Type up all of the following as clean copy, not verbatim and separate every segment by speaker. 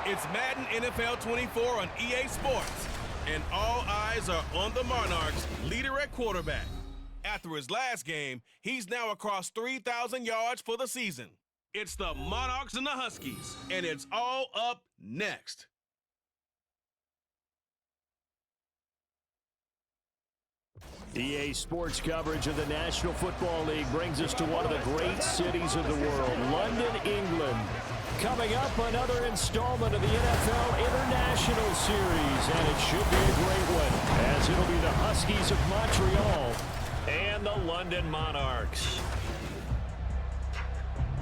Speaker 1: It's Madden NFL 24 on EA Sports, and all eyes are on the Monarchs' leader at quarterback. After his last game, he's now across 3,000 yards for the season. It's the Monarchs and the Huskies, and it's all up next.
Speaker 2: EA Sports coverage of the National Football League brings us to one of the great cities of the world, London, England. Coming up, another installment of the NFL International Series, and it should be a great one, as it'll be the Huskies of Montreal and the London Monarchs.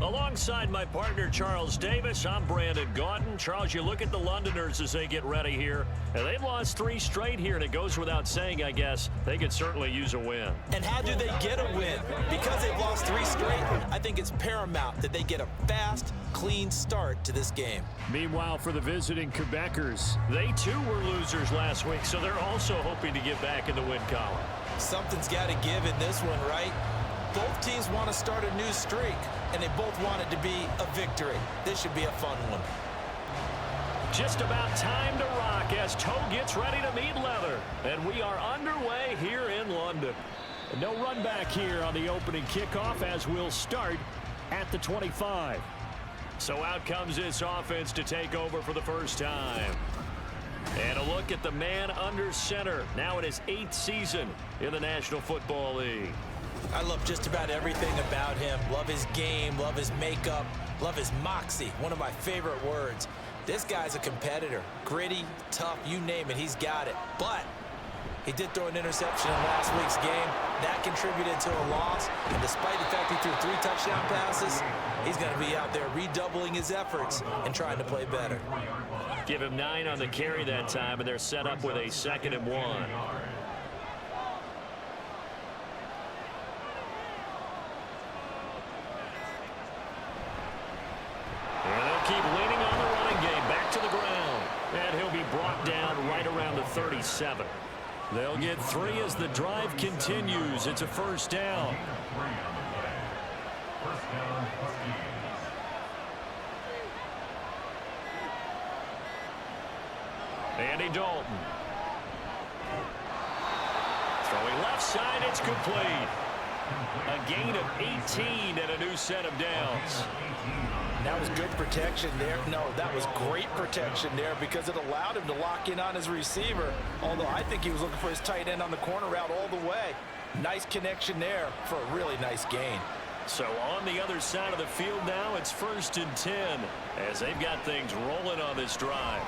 Speaker 2: Alongside my partner, Charles Davis, I'm Brandon Gaudin. Charles, you look at the Londoners as they get ready here, and they've lost 3 straight here, and it goes without saying, I guess, they could certainly use a win.
Speaker 3: And how do they get a win? Because they've lost 3 straight, I think it's paramount that they get a fast, clean start to this game.
Speaker 2: Meanwhile, for the visiting Quebecers, they too were losers last week, so they're also hoping to get back in the win column.
Speaker 3: Something's got to give in this one, right? Both teams want to start a new streak, and they both want it to be a victory. This should be a fun one.
Speaker 2: Just about time to rock as toe gets ready to meet leather. And we are underway here in London. No run back here on the opening kickoff as we'll start at the 25. So out comes this offense to take over for the first time. And a look at the man under center, now in his 8th season in the National Football League.
Speaker 3: I love just about everything about him. Love his game, love his makeup, love his moxie, one of my favorite words. This guy's a competitor. Gritty, tough, you name it, he's got it. But he did throw an interception in last week's game. That contributed to a loss. And despite the fact he threw 3 touchdown passes, he's going to be out there redoubling his efforts and trying to play better.
Speaker 2: Give him 9 on the carry that time, and they're set up with a 2nd and 1. Keep leaning on the running game, back to the ground. And he'll be brought down right around the 37. They'll get 3 as the drive continues. It's a first down. Andy Dalton. Throwing left side, it's complete. A gain of 18 and a new set of downs.
Speaker 3: That was good protection there. No, that was great protection there because it allowed him to lock in on his receiver, although I think he was looking for his tight end on the corner route all the way. Nice connection there for a really nice gain.
Speaker 2: So on the other side of the field now, it's 1st and 10 as they've got things rolling on this drive.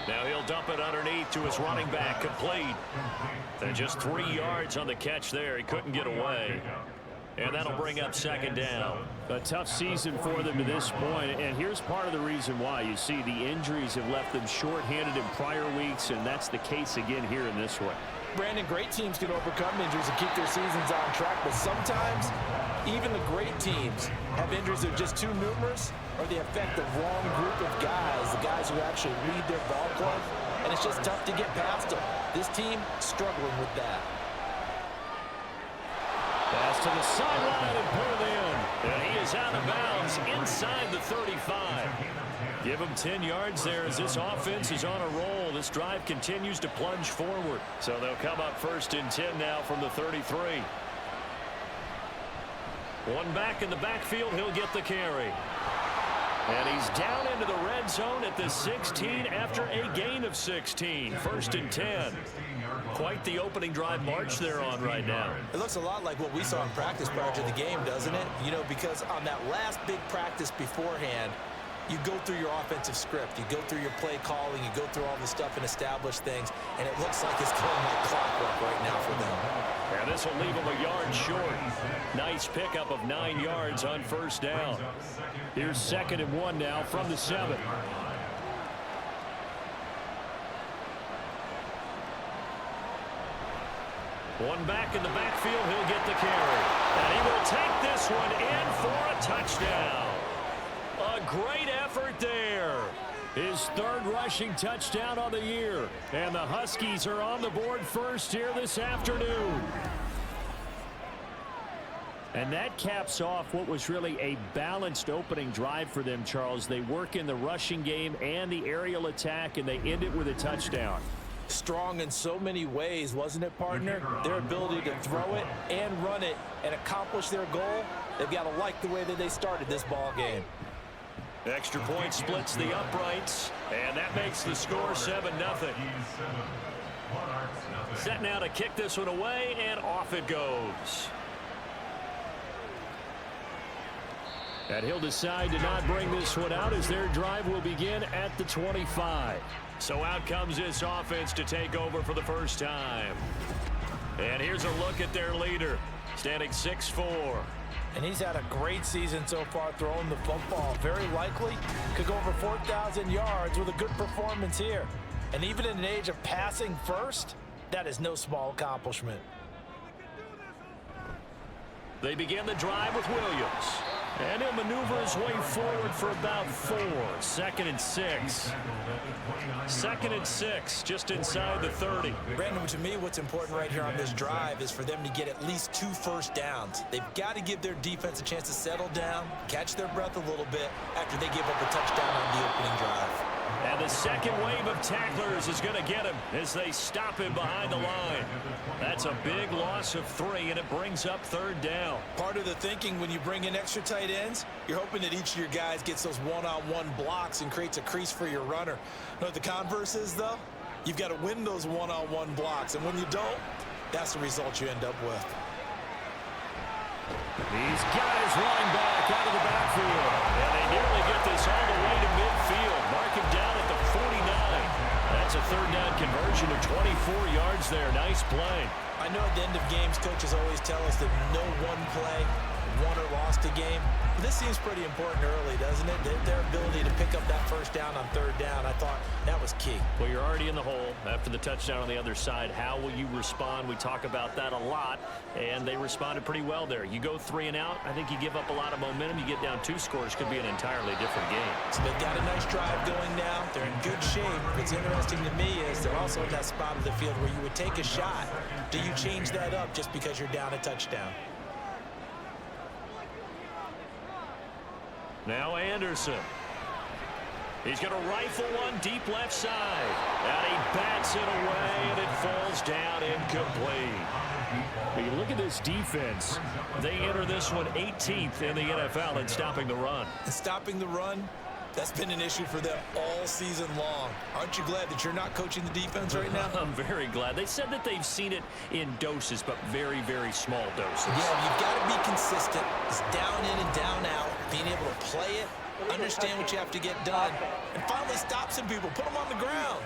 Speaker 2: Now he'll dump it underneath to his running back, complete. And just 3 yards on the catch there. He couldn't get away. And that'll bring up 2nd down. A tough season for them to this point, and here's part of the reason why. You see, the injuries have left them shorthanded in prior weeks, and that's the case again here in this one.
Speaker 3: Brandon, great teams can overcome injuries and keep their seasons on track, but sometimes even the great teams have injuries that are just too numerous, or they affect the wrong group of guys, the guys who actually lead their ball club, and it's just tough to get past them. This team struggling with that.
Speaker 2: Pass to the sideline and pulled in. And he is out of bounds inside the 35. Give him 10 yards there as this offense is on a roll. This drive continues to plunge forward. So they'll come up 1st and 10 now from the 33. One back in the backfield. He'll get the carry. And he's down into the red zone at the 16 after a gain of 16. 1st and 10. Quite the opening drive march they're on right now.
Speaker 3: It looks a lot like what we saw in practice prior to the game, doesn't it? You know, because on that last big practice beforehand, you go through your offensive script, you go through your play calling, you go through all the stuff and establish things, and it looks like it's going like clockwork right now for them.
Speaker 2: And this will leave them a yard short. Nice pickup of 9 yards on 1st down. Here's 2nd and 1 now from the 7. One back in the backfield, he'll get the carry. And he will take this one in for a touchdown. A great effort there. His 3rd rushing touchdown on the year. And the Huskies are on the board first here this afternoon. And that caps off what was really a balanced opening drive for them, Charles. They work in the rushing game and the aerial attack, and they end it with a touchdown.
Speaker 3: Strong in so many ways, wasn't it, partner? Their ability to throw it and run it and accomplish their goal, they've got to like the way that they started this ball game.
Speaker 2: Extra point splits the uprights, and that makes the score 7-0. Set now to kick this one away, and off it goes. And he'll decide to not bring this one out as their drive will begin at the 25. So out comes this offense to take over for the first time. And here's a look at their leader, standing 6'4".
Speaker 3: And he's had a great season so far throwing the football. Very likely could go over 4,000 yards with a good performance here. And even in an age of passing first, that is no small accomplishment. They begin the drive with Williams. And he'll maneuver his way forward for about 4. 2nd and 6. 2nd and 6, just inside the 30. Brandon, to me, what's important right here on this drive is for them to get at least 2 first downs. They've got to give their defense a chance to settle down, catch their breath a little bit after they give up a touchdown on the opening drive. And the second wave of tacklers is going to get him as they stop him behind the line. That's a big loss of 3, and it brings up 3rd down. Part of the thinking when you bring in extra tight ends, you're hoping that each of your guys gets those one-on-one blocks and creates a crease for your runner. You know what the converse is, though? You've got to win those one-on-one blocks, and when you don't, that's the result you end up with. These guys running back out of the backfield. And they nearly get this all the way to midfield. Mark him down at the 49. That's a 3rd down conversion of 24 yards there. Nice play. I know at the end of games, coaches always tell us that no one play won or lost a game. But this seems pretty important early, doesn't it? Their ability to pick up that first down on 3rd down, I thought that was key. Well, you're already in the hole after the touchdown on the other side. How will you respond? We talk about that a lot, and they responded pretty well there. You go 3 and out, I think you give up a lot of momentum. You get down 2 scores, could be an entirely different game. So they've got a nice drive going now. They're in good shape. What's interesting to me is they're also in that spot of the field where you would take a shot. Do you change that up just because you're down a touchdown? Now Anderson. He's going to rifle one deep left side. And he bats it away, and it falls down incomplete. When you look at this defense, they enter this one 18th in the NFL in stopping the run. And stopping the run, that's been an issue for them all season long. Aren't you glad that you're not coaching the defense right now? I'm very glad. They said that they've seen it in doses, but very, very small doses. Yeah, you've got to be consistent. It's down in and down out. Being able to play it, understand what you have to get done, and finally stop some people, put them on the ground.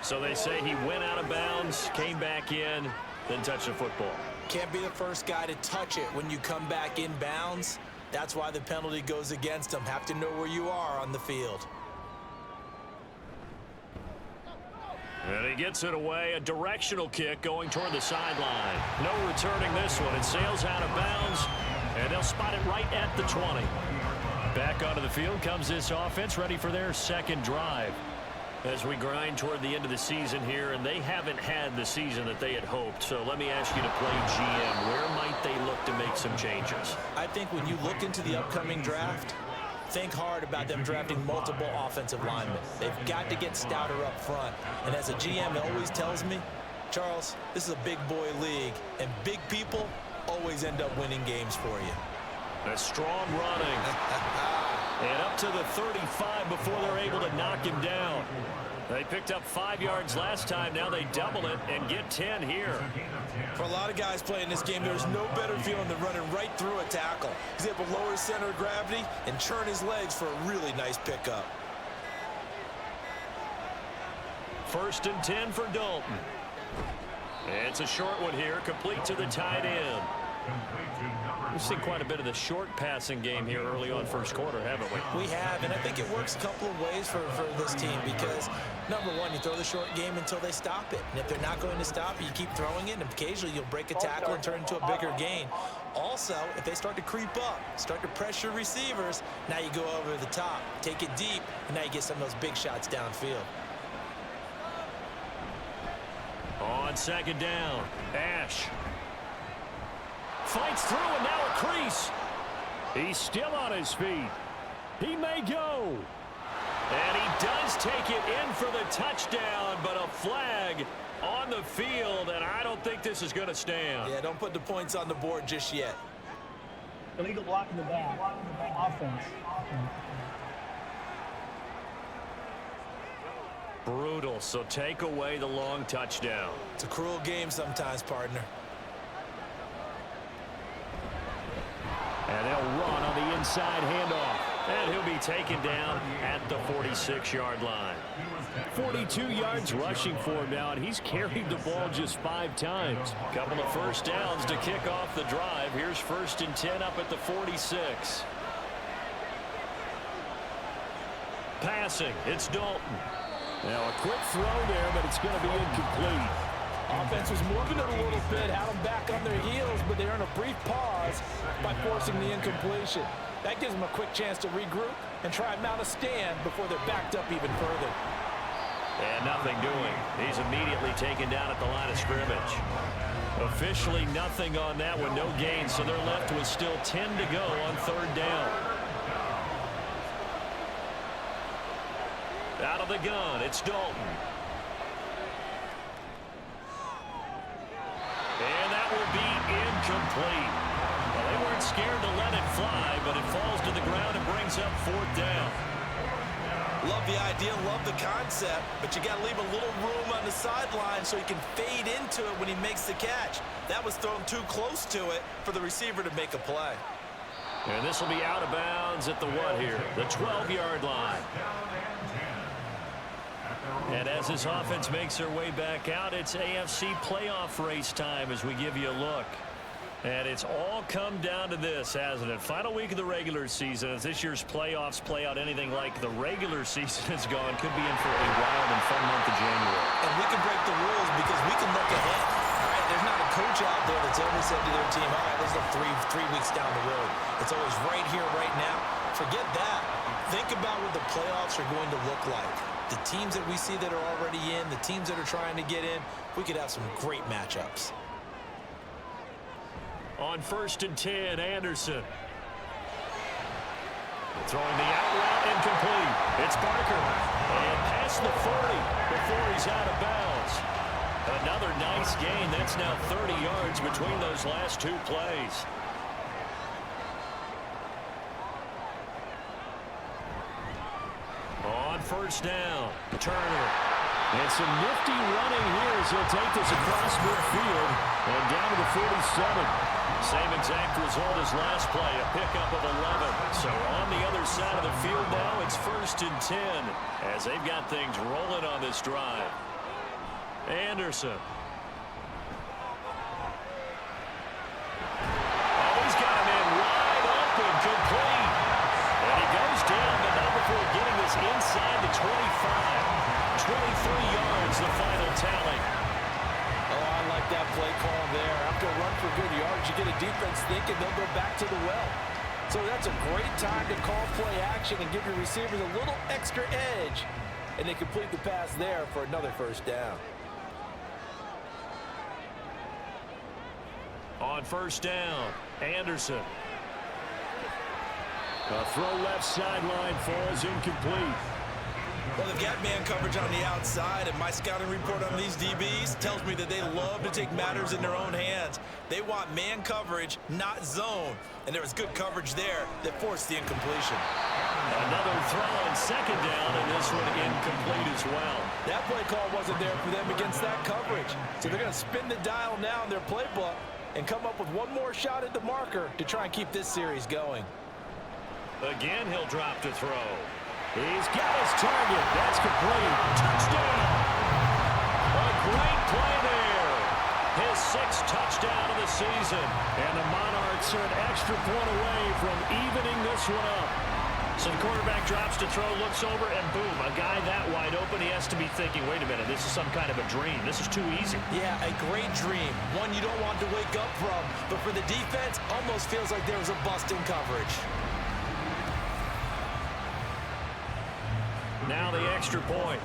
Speaker 3: So they say he went out of bounds, came back in, then touched the football. Can't be the first guy to touch it when you come back in bounds. That's why the penalty goes against them. Have to know where you are on the field. And he gets it away. A directional kick going toward the sideline. No returning this one. It sails out of bounds, and they'll spot it right at the 20. Back onto the field comes this offense, ready for their 2nd drive. As we grind toward the end of the season here, and they haven't had the season that they had hoped. So let me ask you to play GM. Where might they look to make some changes? I think when you look into the upcoming draft, think hard about them drafting multiple offensive linemen. They've got to get stouter up front. And as a GM, it always tells me, Charles, this is a big boy league, and big people always end up winning games for you. A strong running. And up to the 35 before they're able to knock him down. They picked up 5 yards last time. Now they double it and get 10 here. For a lot of guys playing this game, there's no better feeling than running right through a tackle. He's able to lower his center of gravity and churn his legs for a really nice pickup. 1st and 10 for Dalton. It's a short one here, complete to the tight end. We've seen quite a bit of the short passing game here early on first quarter, haven't we? We have, and I think it works a couple of ways for this team because, number one, you throw the short game until they stop it. And if they're not going to stop it, you keep throwing it, and occasionally you'll break a tackle and turn it into a bigger gain. Also, if they start to creep up, start to pressure receivers, now you go over the top, take it deep, and now you get some of those big shots downfield. On 2nd down, Ash.
Speaker 2: Fights through and now a crease. He's still on his feet. He may go. And he does take it in for the touchdown, but a flag on the field, and I don't think this is going to stand.
Speaker 3: Yeah, don't put the points on the board just yet.
Speaker 4: Illegal block in the back. Offense.
Speaker 2: Brutal, so take away the long touchdown.
Speaker 3: It's a cruel game sometimes, partner.
Speaker 2: And they'll run on the inside handoff. And he'll be taken down at the 46-yard line. 42 yards rushing for him now, and he's carried the ball just 5 times. Couple of first downs to kick off the drive. Here's 1st and 10 up at the 46. Passing, it's Dalton. Now a quick throw there, but it's going to be incomplete.
Speaker 5: Offense was moving it a little bit, had them back on their heels, but they earned a brief pause by forcing the incompletion. That gives them a quick chance to regroup and try and mount a stand before they're backed up even further.
Speaker 2: And nothing doing. He's immediately taken down at the line of scrimmage. Officially nothing on that one, no gain, so they're left with still 10 to go on 3rd down. Out of the gun, it's Dalton. And that will be incomplete. Well, they weren't scared to let it fly, but it falls to the ground and brings up 4th down.
Speaker 3: Love the idea, love the concept, but you got to leave a little room on the sideline so he can fade into it when he makes the catch. That was thrown too close to it for the receiver to make a play.
Speaker 2: And this will be out of bounds at the what here? The 12-yard line. And as this offense makes their way back out, it's AFC playoff race time as we give you a look. And it's all come down to this, hasn't it? Final week of the regular season. As this year's playoffs play out anything like the regular season has gone, could be in for a wild and fun month of January.
Speaker 3: And we can break the rules because we can look ahead. All right, there's not a coach out there that's ever said to their team, all right, let's look three weeks down the road. It's always right here, right now. Forget that. Think about what the playoffs are going to look like. The teams that we see that are already in, the teams that are trying to get in, we could have some great matchups.
Speaker 2: On 1st and 10, Anderson. Throwing the out route incomplete. It's Barker. And past the 40 before he's out of bounds. Another nice gain. That's now 30 yards between those last 2 plays. On 1st down, Turner. And some nifty running here as he'll take this across midfield and down to the 47. Same exact result as last play, a pickup of 11. So on the other side of the field now, it's 1st and 10 as they've got things rolling on this drive. Anderson. Oh, he's got him in wide open, complete. And he goes down, but not before getting this inside the 25. 23 yards, the final tally.
Speaker 5: Oh, I like that play call there. After a run for good yards, you get a defense thinking they'll go back to the well. So that's a great time to call play action and give your receivers a little extra edge. And they complete the pass there for another 1st down.
Speaker 2: On 1st down, Anderson. A throw left sideline falls incomplete.
Speaker 3: Well, they've got man coverage on the outside, and my scouting report on these DBs tells me that they love to take matters in their own hands. They want man coverage, not zone. And there was good coverage there that forced the incompletion.
Speaker 2: Another throw on 2nd down, and this one incomplete as well.
Speaker 5: That play call wasn't there for them against that coverage. So they're going to spin the dial now in their playbook and come up with one more shot at the marker to try and keep this series going.
Speaker 2: Again, he'll drop to throw. He's got his target. That's complete. Touchdown. A great play there. His 6th touchdown of the season. And the Monarchs are an extra point away from evening this one up. So the quarterback drops to throw, looks over, and boom, a guy that wide open, he has to be thinking, wait a minute, this is some kind of a dream. This is too easy.
Speaker 3: Yeah, a great dream. One you don't want to wake up from. But for the defense, almost feels like there was a bust in coverage.
Speaker 2: Now the extra point.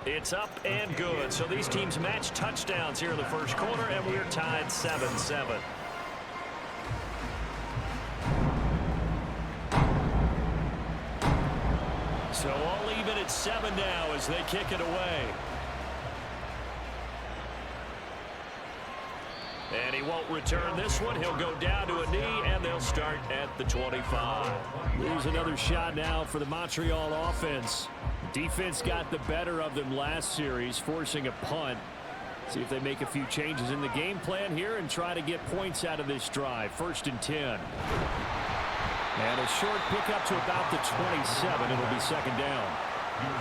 Speaker 2: It's up and good. So these teams match touchdowns here in the first quarter, and we're tied 7-7. So all even at 7 now as they kick it away. And he won't return this one. He'll go down to a knee, and they'll start at the 25. Lose another shot now for the Montreal offense. Defense got the better of them last series, forcing a punt. See if they make a few changes in the game plan here and try to get points out of this drive. 1st and 10. And a short pickup to about the 27. It'll be 2nd down.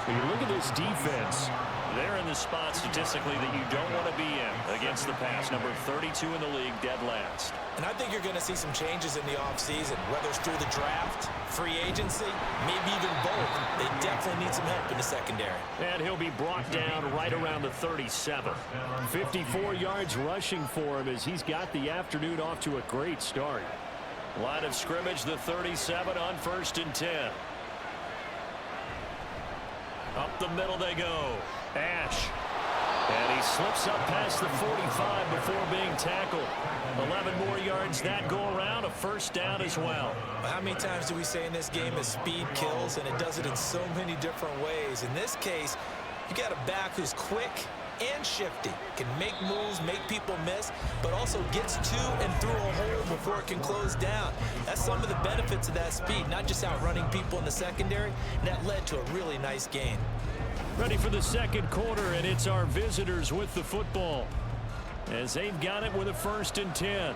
Speaker 2: When you look at this defense, they're in the spot statistically that you don't want to be in against the pass. Number 32 in the league, dead last.
Speaker 3: And I think you're going to see some changes in the offseason, whether it's through the draft, free agency, maybe even both. They definitely need some help in the secondary.
Speaker 2: And he'll be brought down right around the 37. 54 yards rushing for him as he's got the afternoon off to a great start. Line of scrimmage, the 37 on 1st and 10. Up the middle they go. Ash. And he slips up past the 45 before being tackled. 11 more yards that go around. A 1st down as well.
Speaker 3: How many times do we say in this game that speed kills, and it does it in so many different ways? In this case, you got a back who's quick and shifty, can make moves, make people miss, but also gets to and through a hole before it can close down. That's some of the benefits of that speed, not just outrunning people in the secondary, and that led to a really nice gain.
Speaker 2: Ready for the 2nd quarter, and it's our visitors with the football as they've got it with a 1st and 10.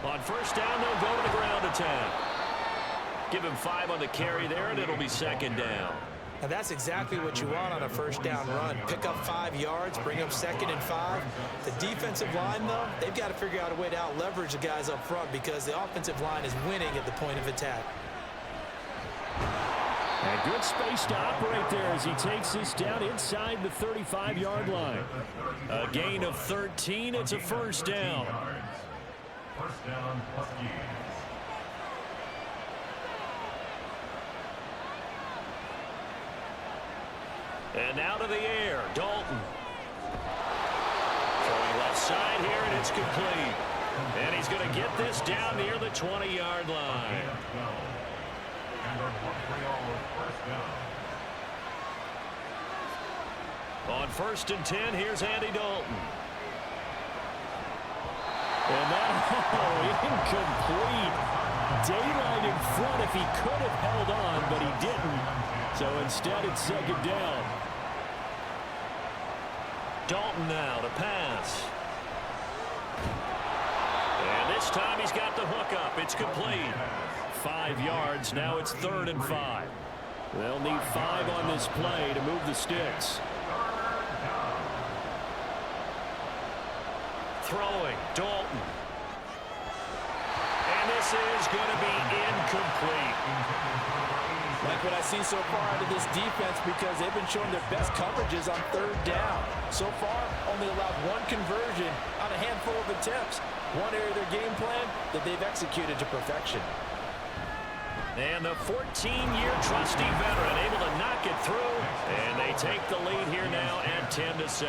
Speaker 2: On 1st down, they'll go to the ground attack. Give him 5 on the carry there, and it'll be 2nd down.
Speaker 3: And that's exactly what you want on a 1st down run. Pick up 5 yards, bring up 2nd and 5. The defensive line, though, they've got to figure out a way to out-leverage the guys up front because the offensive line is winning at the point of attack.
Speaker 2: And good space to operate there as he takes this down inside the 35-yard line. A gain of 13. It's a 1st down.
Speaker 6: 1st down, Huskies.
Speaker 2: And now to the air, Dalton. Throwing left side here, and it's complete. And he's going to get this down near the 20-yard line. On 1st and 10, here's Andy Dalton. And that incomplete. Daylight in front if he could have held on, but he didn't. So instead, it's 2nd down. Dalton now to pass. And this time he's got the hook up. It's complete. 5 yards. Now it's 3rd and 5. They'll need 5 on this play to move the sticks. Throwing, Dalton. And this is going to be incomplete.
Speaker 5: Like what I see so far out of this defense because they've been showing their best coverages on 3rd down. So far, only allowed 1 conversion on a handful of attempts. One area of their game plan that they've executed to perfection.
Speaker 2: And the 14-year trusty veteran able to knock it through. And they take the lead here now at 10-7.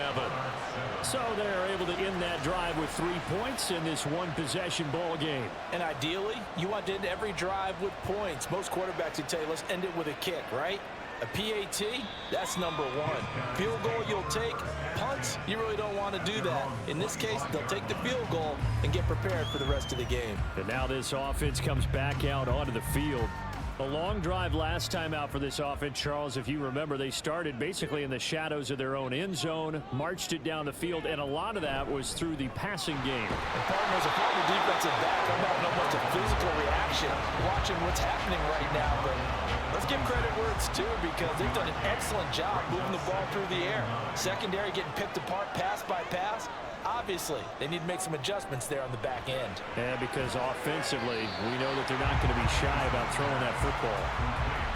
Speaker 2: So they're able to end that drive with 3 points in this one-possession ball game.
Speaker 3: And ideally, you want to end every drive with points. Most quarterbacks would tell you, let's end it with a kick, right? A PAT, that's number 1. Field goal you'll take. Punts, you really don't want to do that. In this case, they'll take the field goal and get prepared for the rest of the game.
Speaker 2: And now this offense comes back out onto the field. A long drive last time out for this offense, Charles. If you remember, they started basically in the shadows of their own end zone, marched it down the field, and a lot of that was through the passing game.
Speaker 5: And partners, a former defensive back, I'm not know much of physical reaction watching what's happening right now, but let's give credit where it's due because they've done an excellent job moving the ball through the air. Secondary getting picked apart pass by pass. Obviously, they need to make some adjustments there on the back end.
Speaker 2: Yeah, because offensively, we know that they're not going to be shy about throwing that football.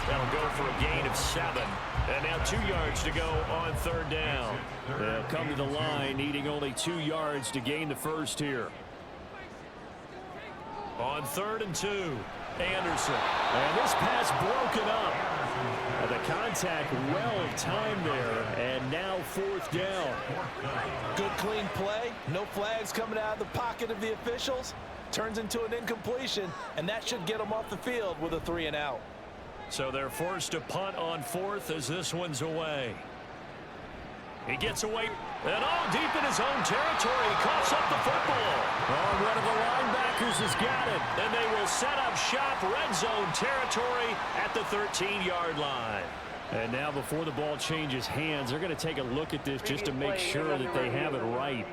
Speaker 2: That'll go for a gain of 7. And now 2 yards to go on 3rd down. They'll come to the line, needing only 2 yards to gain the first here. On 3rd and 2. Anderson. And this pass broken up. The contact well timed there, and now 4th down.
Speaker 3: Good clean play. No flags coming out of the pocket of the officials. Turns into an incompletion, and that should get them off the field with a 3-and-out.
Speaker 2: So they're forced to punt on 4th as this one's away. He gets away, and deep in his own territory. He coughs up the football. One of the linebackers has got it, and they will set up shop, red zone territory at the 13-yard line. And now before the ball changes hands, they're going to take a look at this just to make sure that they have it right.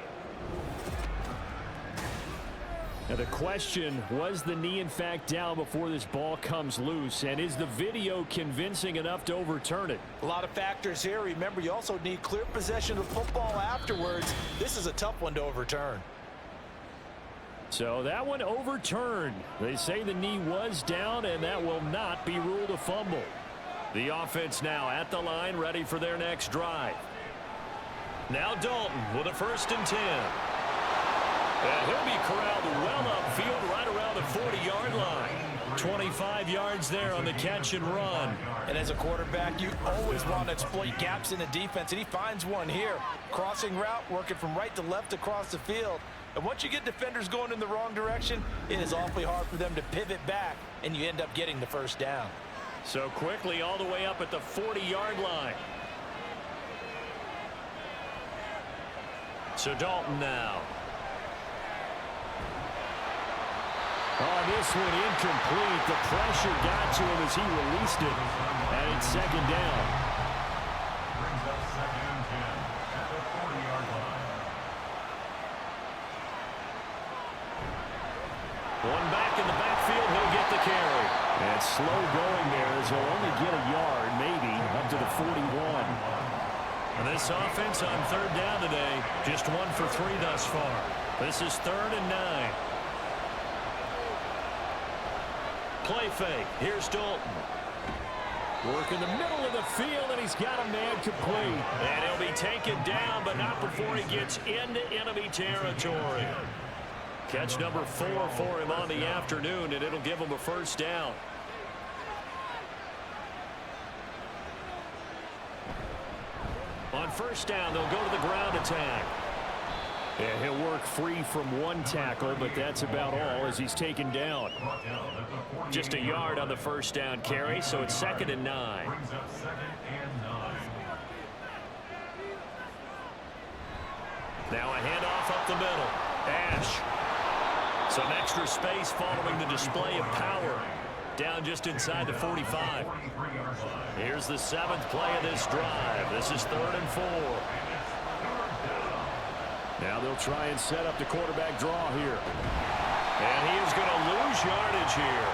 Speaker 2: Now the question, was the knee in fact down before this ball comes loose? And is the video convincing enough to overturn it?
Speaker 3: A lot of factors here. Remember, you also need clear possession of football afterwards. This is a tough one to overturn.
Speaker 2: So that one overturned. They say the knee was down, and that will not be ruled a fumble. The offense now at the line, ready for their next drive. Now Dalton with a 1st and 10. And he'll be corralled well upfield right around the 40-yard line. 25 yards there on the catch and run.
Speaker 3: And as a quarterback, you always want to exploit gaps in the defense, and he finds one here. Crossing route, working from right to left across the field. And once you get defenders going in the wrong direction, it is awfully hard for them to pivot back, and you end up getting the 1st down.
Speaker 2: So quickly all the way up at the 40-yard line. So Dalton now. This one incomplete. The pressure got to him as he released it. And it's 2nd down.
Speaker 6: Brings up 2nd and 10 at the 40-yard line.
Speaker 2: One back in the backfield. He'll get the carry. And slow going there as he'll only get a yard, maybe, up to the 41. And this offense on 3rd down today, just 1 for 3 thus far. This is 3rd and 9. Play fake. Here's Dalton. Work in the middle of the field, and he's got a man complete. And he'll be taken down, but not before he gets into enemy territory. Catch number 4 for him on the afternoon, and it'll give him a 1st down. On 1st down, they'll go to the ground attack. And he'll work free from one tackle, but that's about all as he's taken down. Just a yard on the 1st down carry, so it's 2nd and 9.
Speaker 6: Brings up 2nd and 9.
Speaker 2: Now a handoff up the middle. Ash. Some extra space following the display of power. Down just inside the 45. Here's the 7th play of this drive. This is 3rd and 4. Now they'll try and set up the quarterback draw here. And he is going to lose yardage here.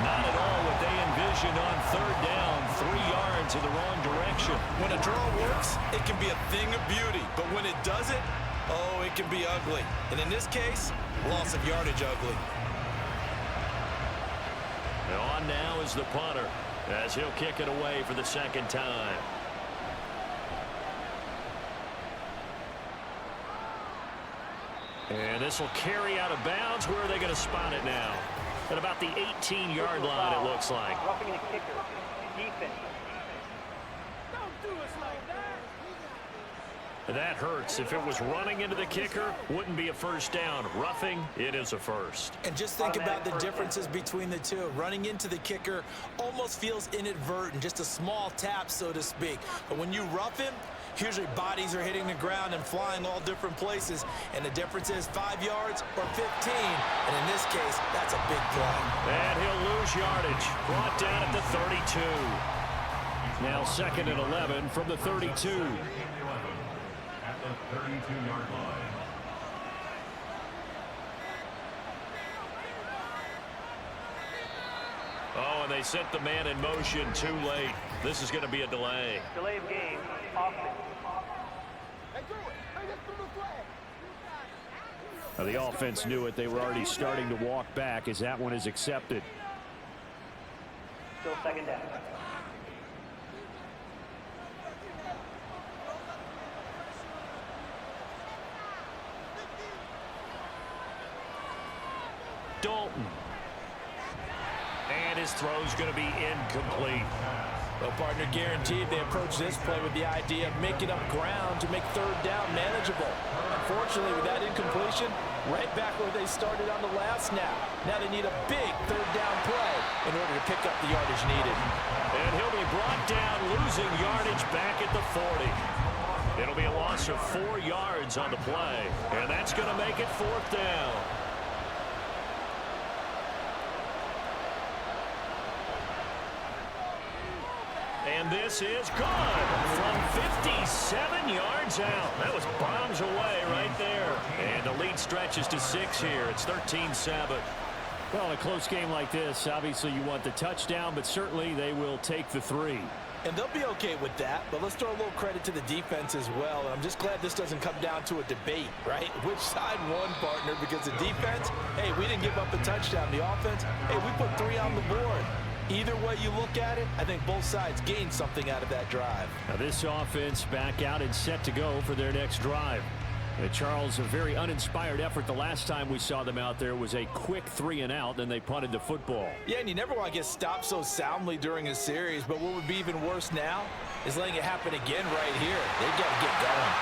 Speaker 2: Not at all what they envisioned on 3rd down. 3 yards in the wrong direction.
Speaker 3: When a draw works, it can be a thing of beauty. But when it doesn't, oh, it can be ugly. And in this case, loss of yardage ugly.
Speaker 2: On now is the punter as he'll kick it away for the 2nd time. And this will carry out of bounds. Where are they going to spot it now? At about the 18-yard line, it looks like.
Speaker 4: Roughing the kicker. Defense.
Speaker 7: Don't do us like that.
Speaker 2: That hurts. If it was running into the kicker, wouldn't be a 1st down. Roughing, it is a 1st.
Speaker 3: And just think about the differences between the two. Running into the kicker almost feels inadvertent, just a small tap, so to speak. But when you rough him, usually bodies are hitting the ground and flying all different places. And the difference is 5 yards or 15. And in this case, that's a big play.
Speaker 2: And he'll lose yardage. Brought down at the 32. Now 2nd and 11 from the 32.
Speaker 6: At the 32-yard line.
Speaker 2: Oh, and they set the man in motion too late. This is going to be a delay.
Speaker 4: Delay of game. Offense.
Speaker 2: Now, the offense knew it. They were already starting to walk back as that one is accepted.
Speaker 4: Still 2nd down.
Speaker 2: Dalton. His throw's going to be incomplete.
Speaker 3: Well, partner, guaranteed they approach this play with the idea of making up ground to make third down manageable. Unfortunately, with that incompletion, right back where they started on the last snap. Now they need a big third down play in order to pick up the yardage needed.
Speaker 2: And he'll be brought down, losing yardage back at the 40. It'll be a loss of 4 yards on the play, and that's going to make it fourth down. And this is good from 57 yards out. That was bombs away right there. And the lead stretches to 6 here. It's 13-7.
Speaker 8: Well, in a close game like this, obviously you want the touchdown, but certainly they will take the 3.
Speaker 3: And they'll be okay with that, but let's throw a little credit to the defense as well. And I'm just glad this doesn't come down to a debate, right? Which side won, partner? Because the defense, hey, we didn't give up a touchdown. The offense, hey, we put 3 on the board. Either way you look at it, I think both sides gained something out of that drive.
Speaker 8: Now this offense back out and set to go for their next drive. Charles, a very uninspired effort. The last time we saw them out there was a quick 3 and out, then they punted the football.
Speaker 3: Yeah, and you never want to get stopped so soundly during a series, but what would be even worse now is letting it happen again right here. They've got to get going.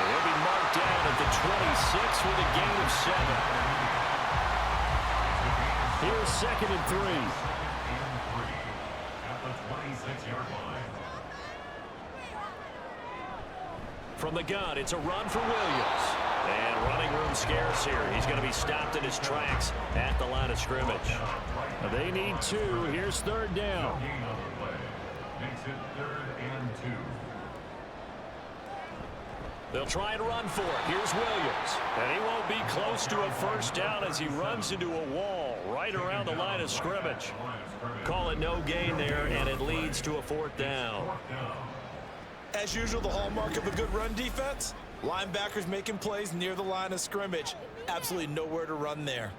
Speaker 2: He'll be marked down at the 26 with a gain of 7.
Speaker 8: Here's 2nd and 3.
Speaker 6: At the 26-yard line.
Speaker 2: From the gun, it's a run for Williams. And running room scarce here. He's going to be stopped in his tracks at the line of scrimmage.
Speaker 8: They need 2. Here's 3rd down.
Speaker 6: Gain on the play. Makes it 3rd and 2.
Speaker 2: They'll try and run for it. Here's Williams. And he won't be close to a first down as he runs into a wall right around the line of scrimmage. Call it no gain there, and it leads to a 4th down.
Speaker 3: As usual, the hallmark of a good run defense, linebackers making plays near the line of scrimmage. Absolutely nowhere to run there.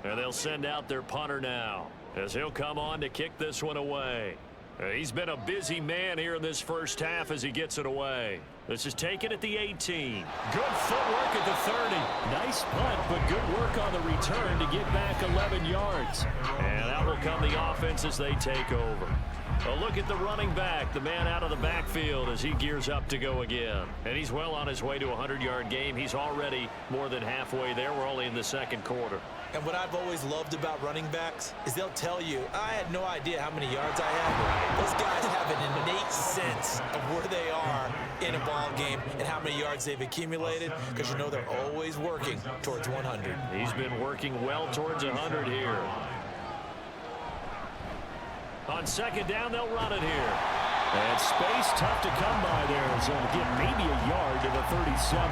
Speaker 2: And they'll send out their punter now as he'll come on to kick this one away. He's been a busy man here in this first half as he gets it away. This is taken at the 18. Good footwork at the 30.
Speaker 8: Nice punt, but good work on the return to get back 11 yards.
Speaker 2: And out will come the offense as they take over. A look at the running back, the man out of the backfield as he gears up to go again. And he's well on his way to a 100-yard game. He's already more than halfway there. We're only in the 2nd quarter.
Speaker 3: And what I've always loved about running backs is they'll tell you, I had no idea how many yards I had. Those guys have an innate sense of where they are in a ball game and how many yards they've accumulated, because you know they're always working towards 100.
Speaker 2: He's been working well towards 100 here. On 2nd down, they'll run it here.
Speaker 8: And space tough to come by there, so they'll get maybe a yard to the 37.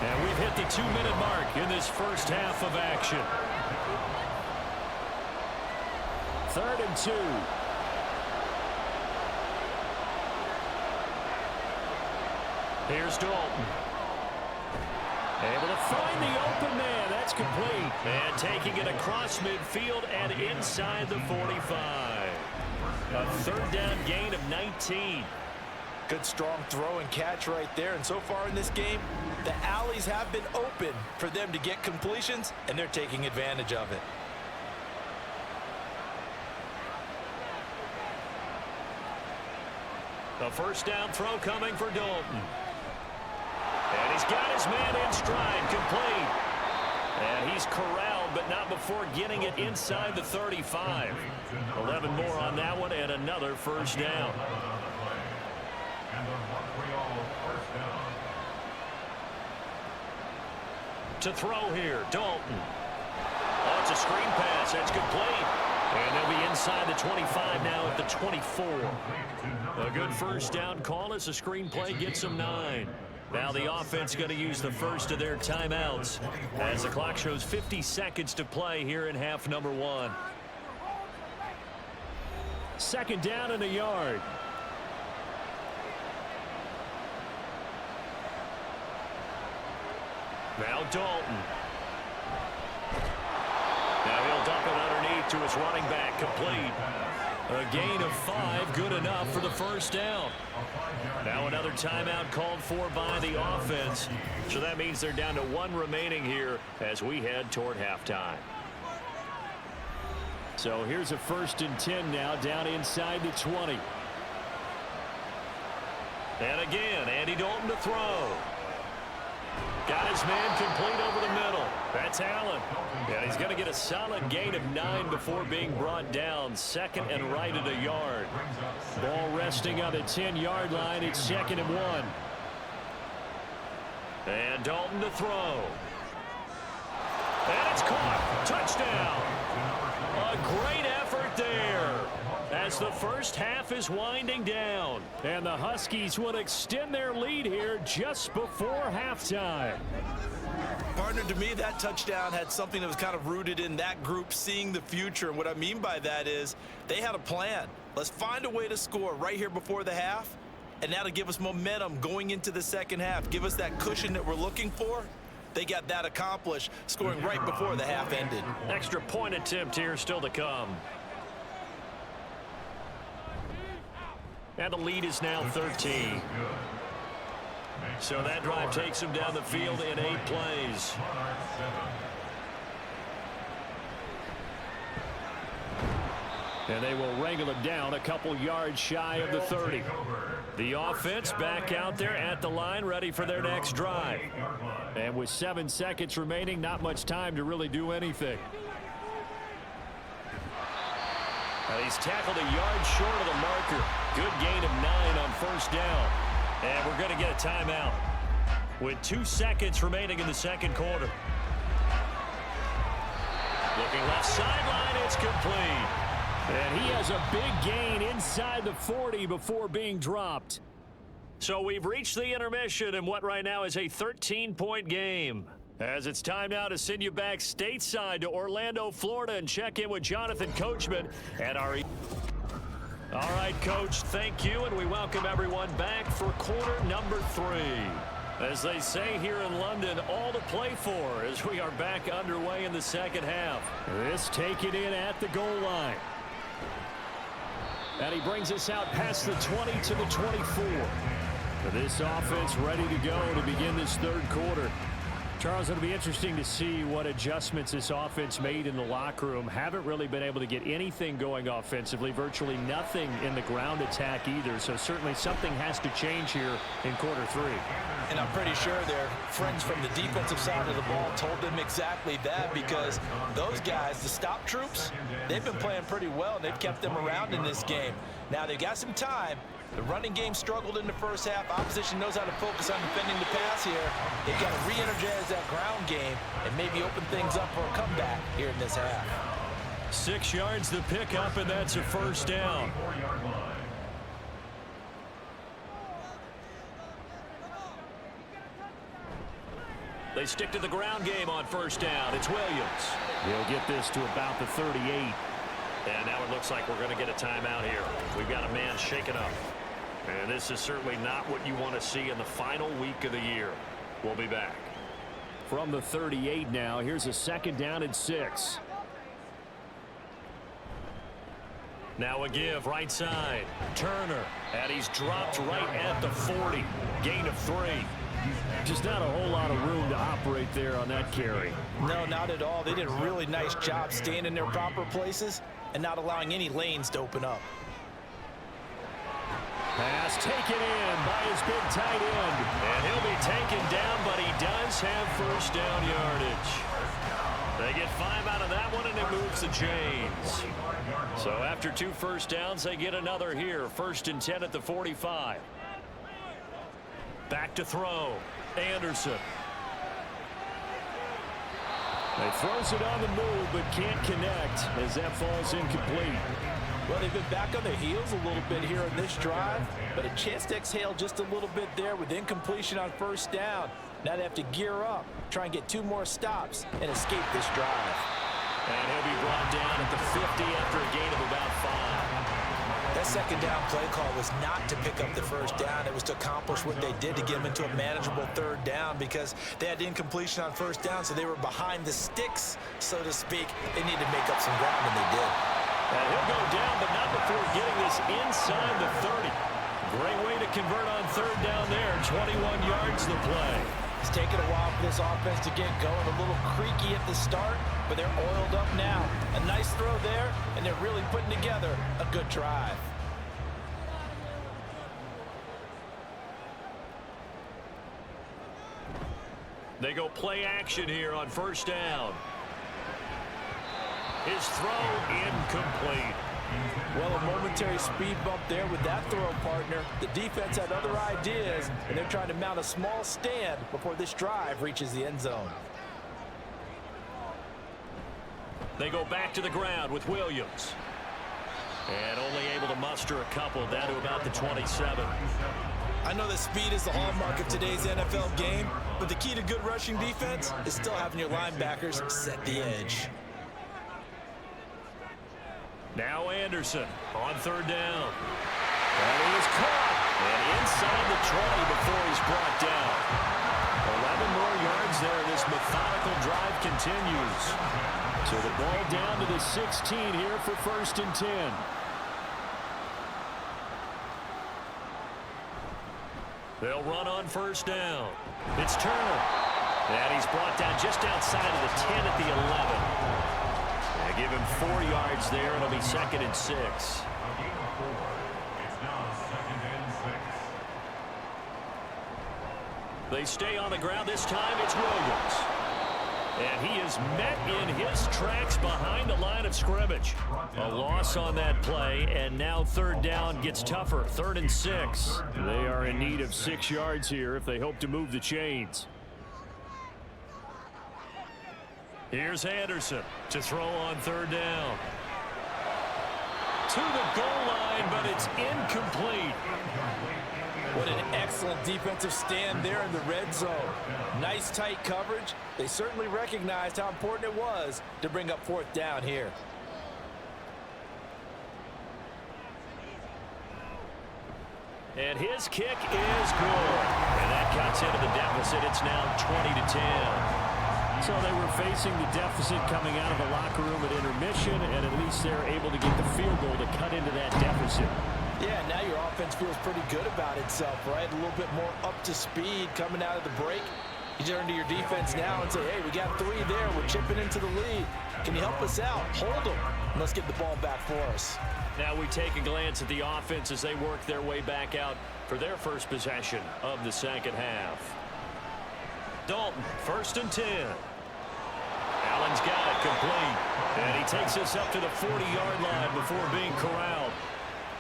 Speaker 2: And we've hit the 2-minute mark in this first half of action.
Speaker 8: 3rd and 2.
Speaker 2: Here's Dalton. Able to find the open man. That's complete. And taking it across midfield and inside the 45. A 3rd down gain of 19.
Speaker 3: Good strong throw and catch right there. And so far in this game, the alleys have been open for them to get completions, and they're taking advantage of it.
Speaker 2: A first down throw coming for Dalton. And he's got his man in stride, complete. And he's corralled, but not before getting it inside the 35. 11 more on that one, and another first down.
Speaker 6: And the Montreal first down.
Speaker 2: To throw here, Dalton. Oh, it's a screen pass. That's complete. And they'll be inside the 25 now at the 24. A good first down call as the screen play gets them 9. Now the offense going to use the first of their timeouts as the clock shows 50 seconds to play here in half number 1.
Speaker 8: 2nd down and a yard.
Speaker 2: Now Dalton. Now he'll dump it underneath to his running back, complete. A gain of 5, good enough for the first down. Now another timeout called for by the offense. So that means they're down to 1 remaining here as we head toward halftime. So here's a 1st and 10 now down inside the 20. And again, Andy Dalton to throw. Got his man complete over the middle. That's Allen. And he's going to get a solid gain of 9 before being brought down. 2nd and right at a yard. Ball resting on the 10-yard line. It's 2nd and 1. And Dalton to throw. And it's caught. Touchdown. A great effort there as the first half is winding down. And the Huskies will extend their lead here just before halftime.
Speaker 3: Partner, to me, that touchdown had something that was kind of rooted in that group seeing the future. And what I mean by that is they had a plan. Let's find a way to score right here before the half. And that'll give us momentum going into the second half. Give us that cushion that we're looking for. They got that accomplished, scoring right before the half ended.
Speaker 2: Extra point attempt here still to come. And the lead is now 13. So that drive takes him down the field in 8 plays. And they will wrangle it down a couple yards shy of the 30. The offense back out there at the line, ready for their next drive. And with 7 seconds remaining, not much time to really do anything. He's tackled a yard short of the marker. Good gain of 9 on 1st down. And we're going to get a timeout with 2 seconds remaining in the second quarter. Looking left sideline, it's complete. And he has a big gain inside the 40 before being dropped. So we've reached the intermission in what right now is a 13-point game. As it's time now to send you back stateside to Orlando, Florida, and check in with Jonathan Coachman at our... All right, Coach, thank you, and we welcome everyone back for quarter number 3. As they say here in London, all to play for as we are back underway in the second half. This taken in at the goal line. And he brings us out past the 20 to the 24. This offense ready to go to begin this third quarter. Charles, it'll be interesting to see what adjustments this offense made in the locker room. Haven't really been able to get anything going offensively, virtually nothing in the ground attack either. So certainly something has to change here in quarter 3.
Speaker 3: And I'm pretty sure their friends from the defensive side of the ball told them exactly that, because those guys, the stop troops, they've been playing pretty well, and they've kept them around in this game. Now they've got some time. The running game struggled in the first half. Opposition knows how to focus on defending the pass here. They've got to re-energize that ground game and maybe open things up for a comeback here in this half.
Speaker 2: 6 yards to pick up, and that's a first down. They stick to the ground game on first down. It's Williams. He'll get this to about the 38. And now it looks like we're going to get a timeout here. We've got a man shaken up. And this is certainly not what you want to see in the final week of the year. We'll be back. From the 38 now, here's a 2nd down and 6. Now a give right side. Turner. And he's dropped right at the 40. Gain of 3. Just not a whole lot of room to operate there on that carry.
Speaker 3: No, not at all. They did a really nice job staying in their proper places and not allowing any lanes to open up.
Speaker 2: Pass taken in by his big tight end. And he'll be taken down, but he does have first down yardage. They get 5 out of that one, and it moves the chains. So after 2 first downs, they get another here. 1st and 10 at the 45. Back to throw. Anderson. They throws it on the move, but can't connect as that falls incomplete.
Speaker 3: Well, they've been back on their heels a little bit here in this drive, but a chance to exhale just a little bit there with incompletion on first down. Now they have to gear up, try and get 2 more stops, and escape this drive.
Speaker 2: And he'll be brought down at the 50 after a gain of about 5.
Speaker 3: That 2nd down play call was not to pick up the first down. It was to accomplish what they did to get them into a manageable 3rd down, because they had incompletion on first down, so they were behind the sticks, so to speak. They needed to make up some ground, and they did.
Speaker 2: And he'll go down, but not before getting this inside the 30. Great way to convert on 3rd down there. 21 yards to play.
Speaker 3: It's taken a while for this offense to get going. A little creaky at the start, but they're oiled up now. A nice throw there, and they're really putting together a good drive.
Speaker 2: They go play action here on first down. His throw incomplete.
Speaker 3: Well, a momentary speed bump there with that throw, partner. The defense had other ideas, and they're trying to mount a small stand before this drive reaches the end zone.
Speaker 2: They go back to the ground with Williams. And only able to muster a couple down to about the 27.
Speaker 3: I know that speed is the hallmark of today's NFL game, but the key to good rushing defense is still having your linebackers set the edge.
Speaker 2: Now Anderson on third down. And he is caught. And inside the 20 before he's brought down. 11 more yards there. This methodical drive continues. So the ball down to the 16 here for 1st and 10. They'll run on first down. It's Turner. And he's brought down just outside of the 10 at the 11. They give him 4 yards there. It'll be 2nd and 6.
Speaker 6: A gain of 4. It's now 2nd and 6.
Speaker 2: They stay on the ground. This time it's Williams. And he is met in his tracks behind the line of scrimmage. A loss on that play, and now 3rd down gets tougher. 3rd and 6. They are in need of 6 yards here if they hope to move the chains. Here's Anderson to throw on 3rd down. To the goal line, but it's incomplete.
Speaker 3: What an excellent defensive stand there in the red zone. Nice tight coverage. They certainly recognized how important it was to bring up 4th down here.
Speaker 2: And his kick is good. And that cuts into the deficit. It's now 20-10. So they were facing the deficit coming out of the locker room at intermission, and at least they're able to get the field goal to cut into that deficit.
Speaker 3: Yeah, now your offense feels pretty good about itself, right? A little bit more up to speed coming out of the break. You turn to your defense now and say, hey, we got 3 there. We're chipping into the lead. Can you help us out? Hold them. And let's get the ball back for us.
Speaker 2: Now we take a glance at the offense as they work their way back out for their first possession of the 2nd half. Dalton, 1st and 10. Allen's got it complete. And he takes us up to the 40-yard line before being corralled.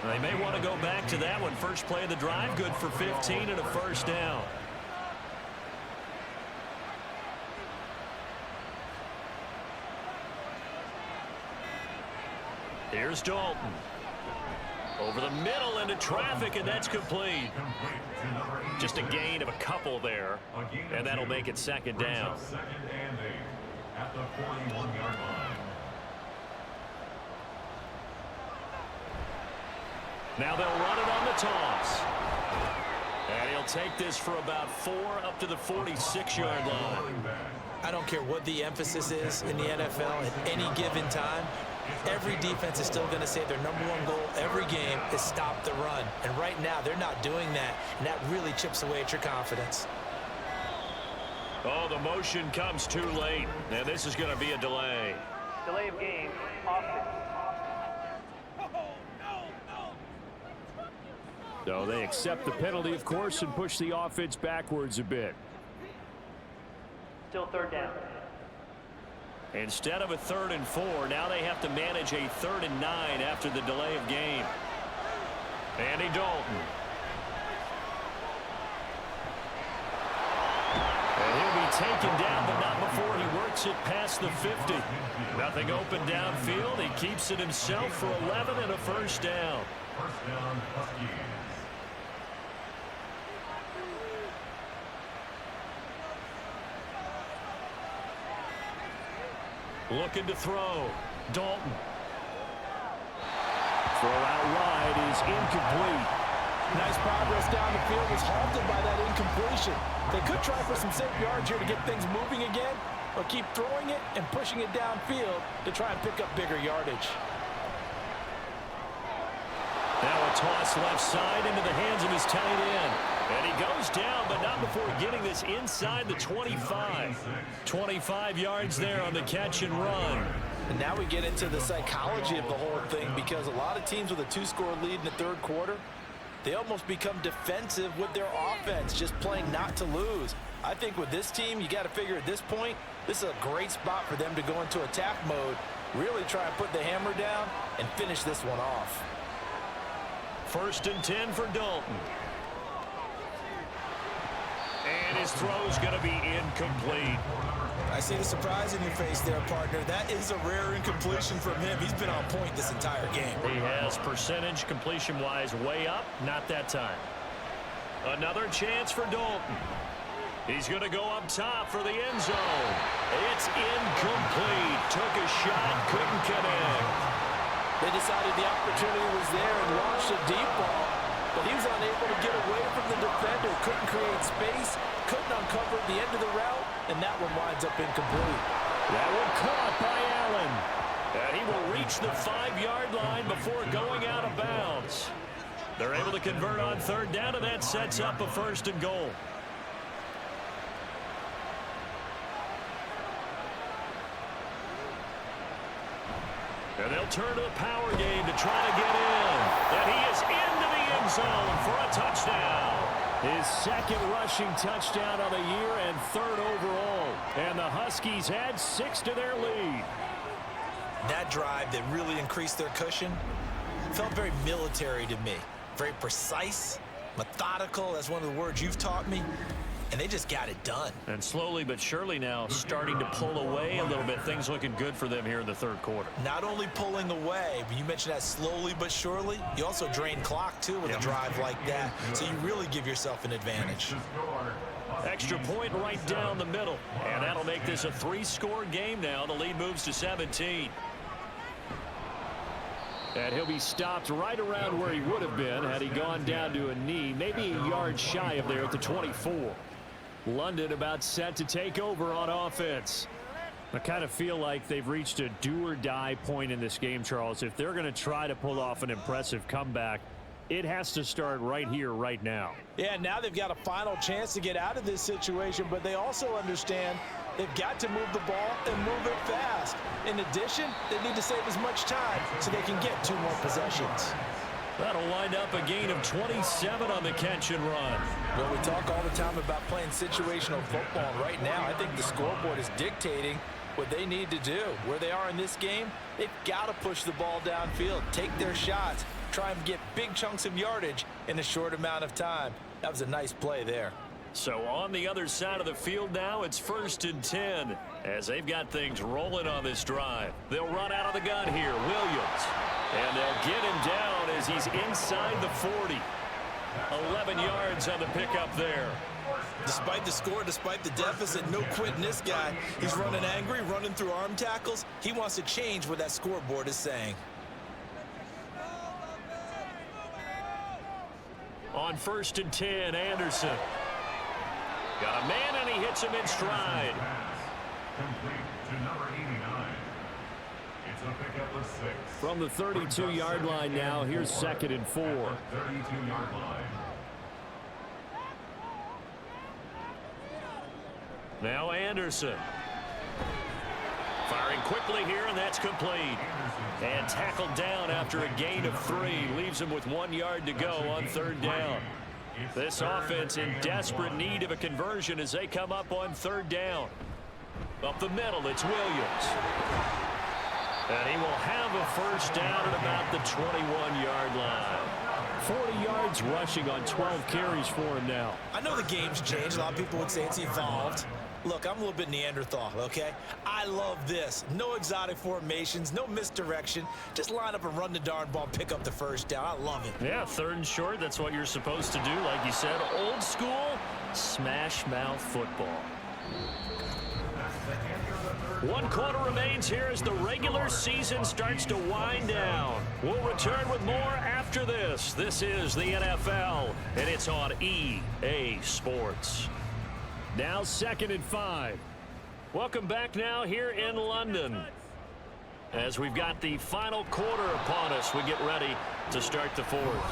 Speaker 2: They may want to go back to that one. First play of the drive, good for 15 and a 1st down. Here's Dalton. Over the middle into traffic, and that's complete. Just a gain of a couple there, and that'll make it 2nd down.
Speaker 6: 2nd and 8 at the 41-yard line.
Speaker 2: Now they'll run it on the toss. And he'll take this for about 4 up to the 46-yard line.
Speaker 3: I don't care what the emphasis is in the NFL at any given time. Every defense is still going to say their #1 goal every game is stop the run. And right now, they're not doing that, and that really chips away at your confidence.
Speaker 2: Oh, the motion comes too late, and this is going to be a delay.
Speaker 4: Delay of game, offense.
Speaker 8: So they accept the penalty, of course, and push the offense backwards a bit.
Speaker 4: Still 3rd down.
Speaker 2: Instead of a 3rd and 4, now they have to manage a 3rd and 9 after the delay of game. Andy Dalton. And he'll be taken down, but not before he works it past the 50. Nothing open downfield. He keeps it himself for 11 and a 1st down.
Speaker 6: 1st down, Huskies.
Speaker 2: Looking to throw. Dalton.
Speaker 8: Throw out wide is incomplete.
Speaker 3: Nice progress down the field was halted by that incompletion. They could try for some safe yards here to get things moving again, or keep throwing it and pushing it downfield to try and pick up bigger yardage.
Speaker 2: Now a toss left side into the hands of his tight end. And he goes down, but not before getting this inside the 25. 25 yards there on the catch and run.
Speaker 5: And now we get into the psychology of the whole thing, because a lot of teams with a 2-score lead in the third quarter, they almost become defensive with their offense, just playing not to lose. I think with this team, you got to figure at this point, this is a great spot for them to go into attack mode, really try and put the hammer down and finish this one off.
Speaker 2: 1st and 10 for Dalton. And his throw's going to be incomplete.
Speaker 3: I see the surprise in your face there, partner. That is a rare incompletion from him. He's been on point this entire game.
Speaker 2: He has percentage completion-wise way up. Not that time. Another chance for Dalton. He's going to go up top for the end zone. It's incomplete. Took a shot, couldn't connect.
Speaker 5: They decided the opportunity was there and launched a deep ball, but he was unable to get away from the defender. Couldn't create space, couldn't uncover the end of the route, and that one winds up incomplete.
Speaker 2: That one caught by Allen. And he will reach the 5-yard line before going out of bounds. They're able to convert on 3rd down, and that sets up a 1st and goal. And they'll turn to the power game to try to get in. And he is into the end zone for a touchdown. His 2nd rushing touchdown of the year and 3rd overall. And the Huskies had 6 to their lead.
Speaker 3: That drive that really increased their cushion felt very military to me. Very precise, methodical. That's one of the words you've taught me. And they just got it done.
Speaker 2: And slowly but surely now starting to pull away a little bit. Things looking good for them here in the 3rd quarter.
Speaker 3: Not only pulling away, but you mentioned that slowly but surely. You also drain clock, too, with a drive like that. So you really give yourself an advantage.
Speaker 2: Extra point right down the middle. And that'll make this a 3-score game now. The lead moves to 17. And he'll be stopped right around where he would have been had he gone down to a knee. Maybe a yard shy of there at the 24. London about set to take over on offense. I kind of feel like they've reached a do-or-die point in this game, Charles. If they're going to try to pull off an impressive comeback, it has to start right here, right now.
Speaker 5: Yeah, now they've got a final chance to get out of this situation, but they also understand they've got to move the ball and move it fast. In addition, they need to save as much time so they can get 2 more possessions.
Speaker 2: That'll wind up a gain of 27 on the catch and run.
Speaker 5: Well, we talk all the time about playing situational football, and right now I think the scoreboard is dictating what they need to do. Where they are in this game, they've got to push the ball downfield, take their shots, try and get big chunks of yardage in a short amount of time. That was a nice play there.
Speaker 2: So on the other side of the field now, it's 1st and 10 as they've got things rolling on this drive. They'll run out of the gun here. Williams. And they'll get him down as he's inside the 40. 11 yards on the pickup there.
Speaker 3: Despite the score, despite the deficit, no quitting this guy. He's running angry, running through arm tackles. He wants to change what that scoreboard is saying.
Speaker 2: On 1st and 10, Anderson. Got a man, and he hits him in stride.
Speaker 6: Complete to number 89. It's a pickup of 6.
Speaker 2: From the 32-yard line now, here's 2nd and 4.
Speaker 6: 32-yard line.
Speaker 2: Now Anderson. Firing quickly here, and that's complete. And tackled down after a gain of 3. Leaves him with 1 yard to go on 3rd down. This offense in desperate need of a conversion as they come up on 3rd down. Up the middle, it's Williams. And he will have a 1st down at about the 21-yard line. 40 yards rushing on 12 carries for him now.
Speaker 3: I know the game's changed. A lot of people would say it's evolved. Look, I'm a little bit Neanderthal, okay? I love this. No exotic formations, no misdirection. Just line up and run the darn ball and pick up the 1st down. I love it.
Speaker 2: Yeah, 3rd and short, that's what you're supposed to do. Like you said, old school, smash mouth football. 1 quarter remains here as the regular season starts to wind down. We'll return with more after this. This is the NFL, and it's on EA Sports. Now 2nd and 5. Welcome back now here in London. As we've got the final quarter upon us, we get ready to start the fourth.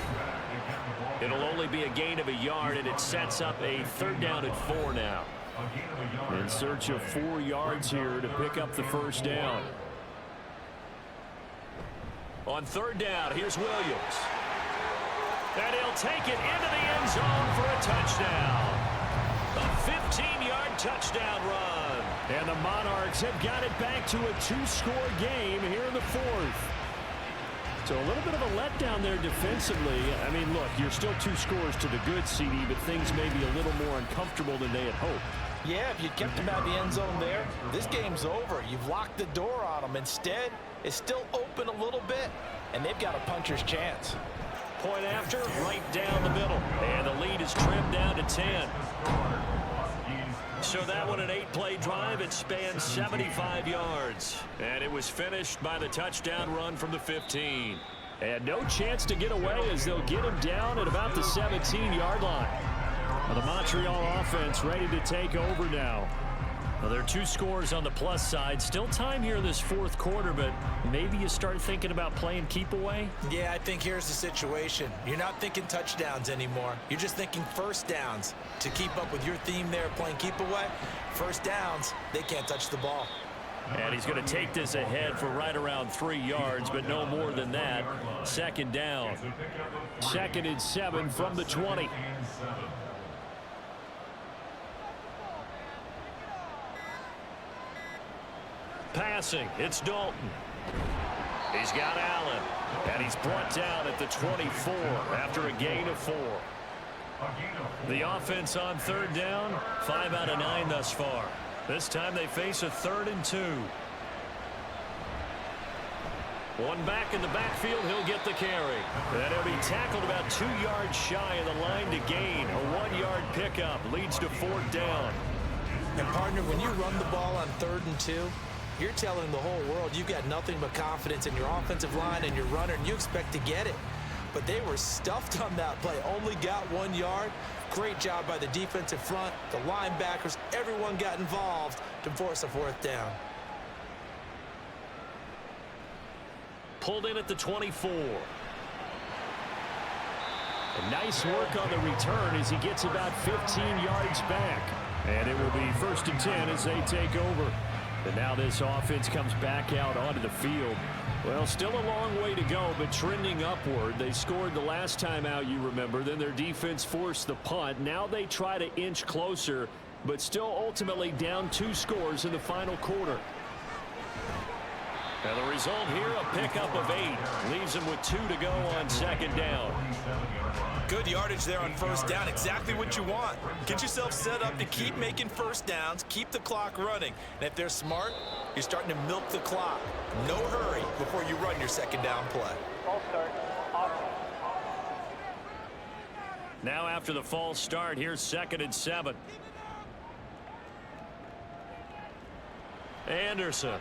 Speaker 2: It'll only be a gain of a yard, and it sets up a 3rd down and 4 now.
Speaker 8: In search of 4 yards here to pick up the first down.
Speaker 2: On 3rd down, here's Williams. And he'll take it into the end zone for a touchdown. A 15-yard touchdown run.
Speaker 8: And the Monarchs have got it back to a 2-score game here in the 4th. So a little bit of a letdown there defensively. I mean, look, you're still 2 scores to the good, CD, but things may be a little more uncomfortable than they had hoped.
Speaker 3: Yeah, if you kept them out of the end zone there, this game's over. You've locked the door on them. Instead, it's still open a little bit, and they've got a puncher's chance.
Speaker 2: Point after, right down the middle. And the lead is trimmed down to 10. So that one, an 8-play drive. It spanned 75 yards. And it was finished by the touchdown run from the 15.
Speaker 8: And no chance to get away as they'll get him down at about the 17-yard line. Well, the Montreal offense ready to take over now. Well, there are 2 scores on the plus side. Still time here in this 4th quarter, but maybe you start thinking about playing keep away?
Speaker 3: Yeah, I think here's the situation. You're not thinking touchdowns anymore. You're just thinking first downs. To keep up with your theme there, playing keep away, first downs, they can't touch the ball.
Speaker 2: And he's going to take this ahead for right around 3 yards, but no more than that. 2nd down.
Speaker 8: 2nd and 7 from the 20.
Speaker 2: Passing, it's Dalton. He's got Allen, and he's brought down at the 24 after a gain of 4. The offense on 3rd down, 5 out of 9 thus far. This time they face a 3rd and 2. One back in the backfield, he'll get the carry. And he'll be tackled about 2 yards shy of the line to gain. A 1-yard pickup leads to 4th down.
Speaker 3: And partner, when you run the ball on 3rd and 2, you're telling the whole world you've got nothing but confidence in your offensive line and your runner, and you expect to get it. But they were stuffed on that play, only got 1 yard. Great job by the defensive front, the linebackers, everyone got involved to force a 4th down.
Speaker 2: Pulled in at the 24.
Speaker 8: A nice work on the return as he gets about 15 yards back. And it will be 1st and 10 as they take over. And now this offense comes back out onto the field. Well, still a long way to go, but trending upward. They scored the last time out, you remember. Then their defense forced the punt. Now they try to inch closer, but still ultimately down 2 scores in the final quarter.
Speaker 2: And the result here, a pickup of 8. Leaves them with 2 to go on 2nd down.
Speaker 3: Good yardage there on 1st down. Exactly what you want. Get yourself set up to keep making 1st downs, keep the clock running. And if they're smart, you're starting to milk the clock. No hurry before you run your 2nd down play.
Speaker 4: False start.
Speaker 2: Now after the false start, here's 2nd and 7. Anderson.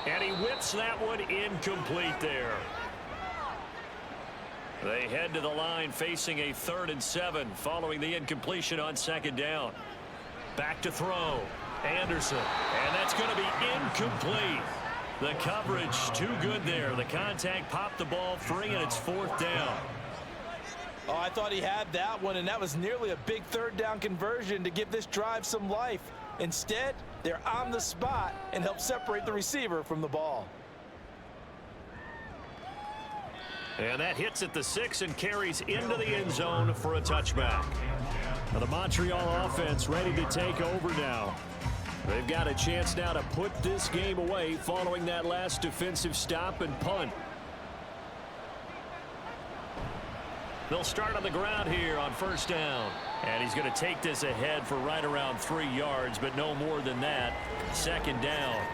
Speaker 2: And he whips that one incomplete there. They head to the line facing a 3rd and 7 following the incompletion on 2nd down. Back to throw. Anderson. And that's going to be incomplete. The coverage too good there. The contact popped the ball free, and it's 4th down.
Speaker 3: Oh, I thought he had that one, and that was nearly a big 3rd down conversion to give this drive some life. Instead, they're on the spot and help separate the receiver from the ball.
Speaker 2: And that hits at the 6 and carries into the end zone for a touchback.
Speaker 8: Now the Montreal offense ready to take over now. They've got a chance now to put this game away following that last defensive stop and punt.
Speaker 2: They'll start on the ground here on 1st down. And he's going to take this ahead for right around 3 yards, but no more than that. 2nd down.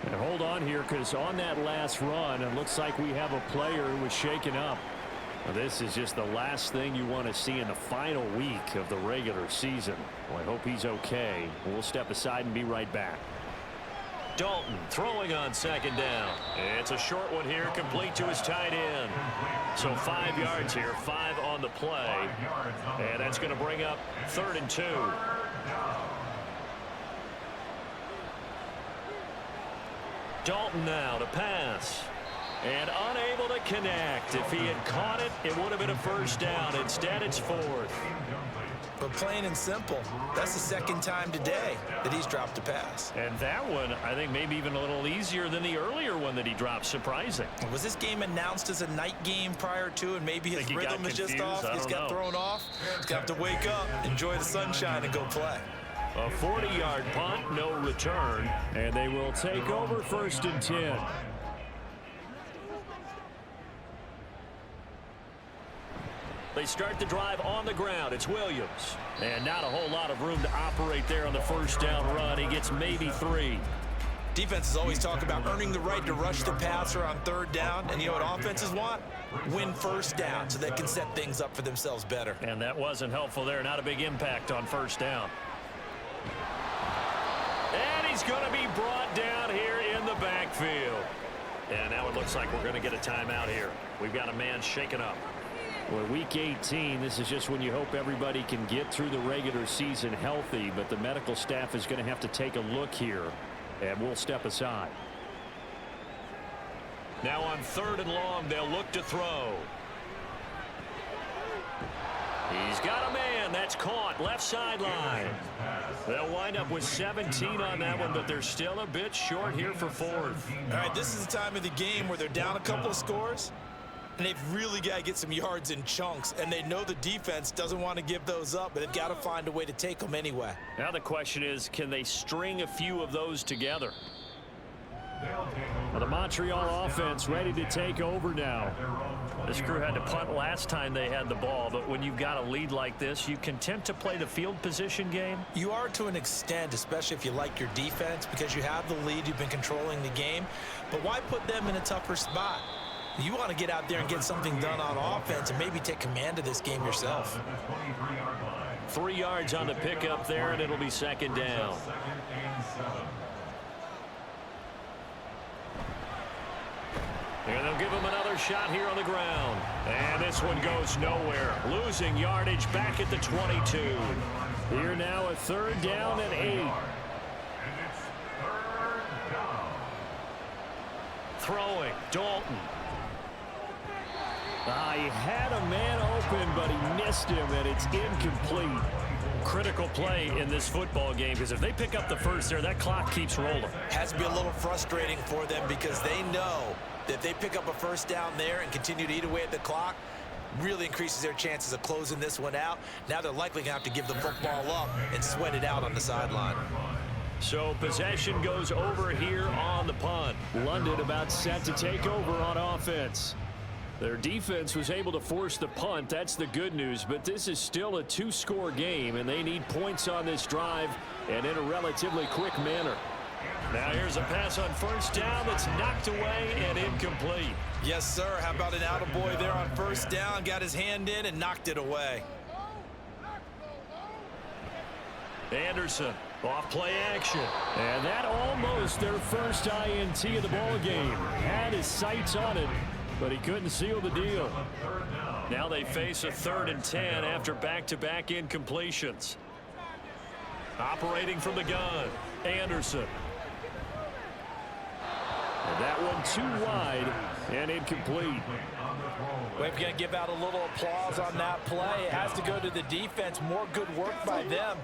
Speaker 8: And hold on here, because on that last run, it looks like we have a player who was shaken up. Now, this is just the last thing you want to see in the final week of the regular season. Well, I hope he's okay. We'll step aside and be right back.
Speaker 2: Dalton throwing on 2nd down. It's a short one here, complete to his tight end. So 5 yards here, 5 on the play. And that's going to bring up 3rd and 2. Dalton now to pass. And unable to connect. If he had caught it, it would have been a first down. Instead, it's fourth.
Speaker 3: But plain and simple, that's the second time today that he's dropped a pass.
Speaker 2: And that one, I think maybe even a little easier than the earlier one that he dropped. Surprising.
Speaker 3: Was this game announced as a night game prior to, and maybe his rhythm is just off? He's got thrown off. He's got to wake up, enjoy the sunshine, and go play.
Speaker 2: A 40-yard punt, no return. And they will take over 1st and 10. They start the drive on the ground. It's Williams. And not a whole lot of room to operate there on the first down run. He gets maybe 3.
Speaker 3: Defenses always talk about earning the right to rush the passer on 3rd down. And you know what offenses want? Win first down so they can set things up for themselves better.
Speaker 2: And that wasn't helpful there. Not a big impact on first down. And he's going to be brought down here in the backfield. And now it looks like we're going to get a timeout here. We've got a man shaken up. Well, week 18, this is just when you hope everybody can get through the regular season healthy, but the medical staff is going to have to take a look here, and we'll step aside. Now on 3rd and long, they'll look to throw. He's got a man. That's caught. Left sideline. They'll wind up with 17 on that one, but they're still a bit short here for 4th.
Speaker 3: All right, this is the time of the game where they're down a couple of scores. And they've really got to get some yards in chunks, and they know the defense doesn't want to give those up, but they've got to find a way to take them anyway.
Speaker 2: Now the question is, can they string a few of those together? Well, the Montreal offense ready to take over now. This crew had to punt last time they had the ball, but when you've got a lead like this, you content to play the field position game?
Speaker 3: You are to an extent, especially if you like your defense, because you have the lead, you've been controlling the game. But why put them in a tougher spot? You want to get out there and get something done on offense and maybe take command of this game yourself.
Speaker 2: 3 yards on the pickup there, and it'll be 2nd down. And they'll give him another shot here on the ground. And this one goes nowhere. Losing yardage back at the 22. Here now a 3rd down and 8. Throwing, Dalton. He had a man open, but he missed him, and it's incomplete. Critical play in this football game, because if they pick up the first there, that clock keeps rolling.
Speaker 3: Has to be a little frustrating for them because they know that if they pick up a first down there and continue to eat away at the clock, really increases their chances of closing this one out. Now they're likely going to have to give the football up and sweat it out on the sideline.
Speaker 2: So possession goes over here on the punt. London about set to take over on offense. Their defense was able to force the punt. That's the good news, but this is still a 2-score game, and they need points on this drive and in a relatively quick manner. Now here's a pass on first down that's knocked away and incomplete.
Speaker 3: Yes, sir. How about an attaboy there on first down? Got his hand in and knocked it away.
Speaker 2: Anderson, off play action. And that almost their first INT of the ball game. Had his sights on it, but he couldn't seal the deal. Now they face a 3rd and 10 after back-to-back incompletions. Operating from the gun, Anderson. And that one too wide and incomplete.
Speaker 5: We're going to give out a little applause on that play. It has to go to the defense. More good work by them.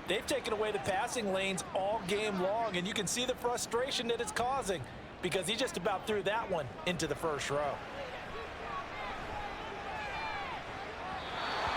Speaker 5: They've taken away the passing lanes all game long, and you can see the frustration that it's causing because he just about threw that one into the first row.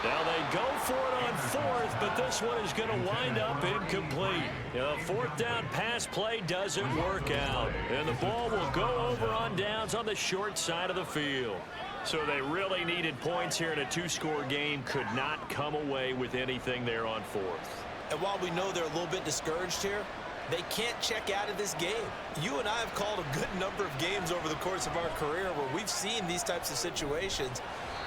Speaker 2: Now they go for it on 4th, but this one is going to wind up incomplete. The 4th down pass play doesn't work out, and the ball will go over on downs on the short side of the field. So they really needed points here in a 2-score game, could not come away with anything there on 4th.
Speaker 3: And while we know they're a little bit discouraged here, they can't check out of this game. You and I have called a good number of games over the course of our career where we've seen these types of situations.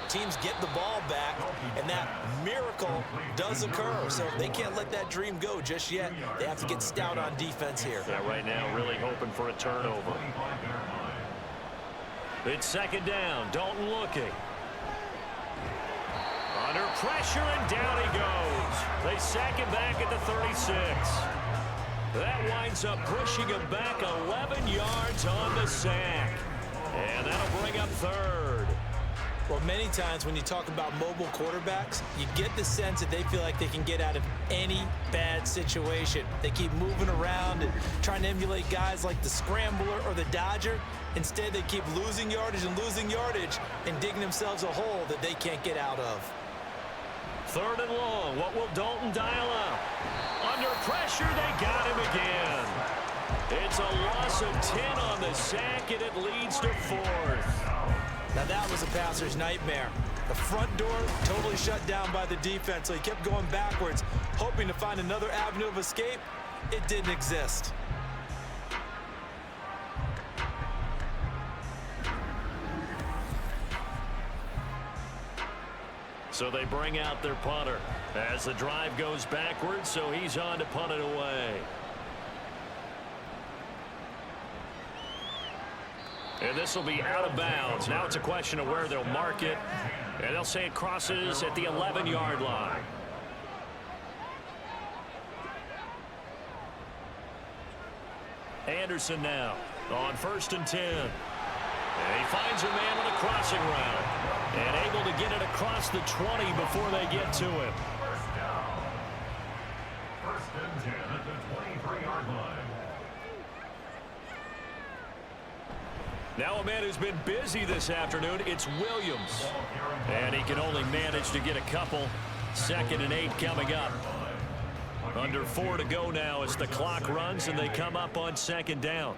Speaker 3: Teams get the ball back, and that miracle does occur. So they can't let that dream go just yet. They have to get stout on defense here.
Speaker 2: Yeah, right now really hoping for a turnover. It's 2nd down. Dalton looking. Under pressure, and down he goes. They sack him back at the 36. That winds up pushing him back 11 yards on the sack. And that'll bring up third.
Speaker 3: Well, many times when you talk about mobile quarterbacks, you get the sense that they feel like they can get out of any bad situation. They keep moving around and trying to emulate guys like the Scrambler or the Dodger. Instead, they keep losing yardage and digging themselves a hole that they can't get out of.
Speaker 2: Third and long. What will Dalton dial up? Under pressure, they got him again. It's a loss of 10 on the sack, and it leads to fourth.
Speaker 3: Now that was a passer's nightmare. The front door totally shut down by the defense, so he kept going backwards, hoping to find another avenue of escape. It didn't exist.
Speaker 2: So they bring out their punter as the drive goes backwards, so he's on to punt it away. And this will be out of bounds. Now it's a question of where they'll mark it. And they'll say it crosses at the 11-yard line. Anderson now on 1st and 10. And he finds a man on a crossing route. And able to get it across the 20 before they get to him.
Speaker 6: First down. 1st and 10 at the 23-yard line.
Speaker 2: Now a man who's been busy this afternoon, it's Williams. And he can only manage to get a couple. 2nd and 8 coming up. Under 4 to go now as the clock runs and they come up on 2nd down.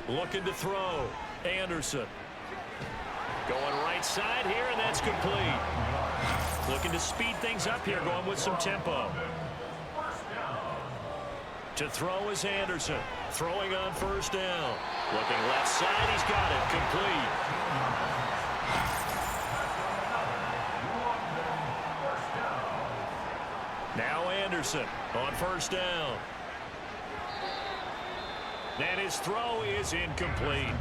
Speaker 2: Looking to throw. Anderson. Going right side here, and that's complete. Looking to speed things up here, going with some tempo. To throw is Anderson. Throwing on 1st down. Looking left side, he's got it. Complete. Now Anderson on 1st down. And his throw is incomplete.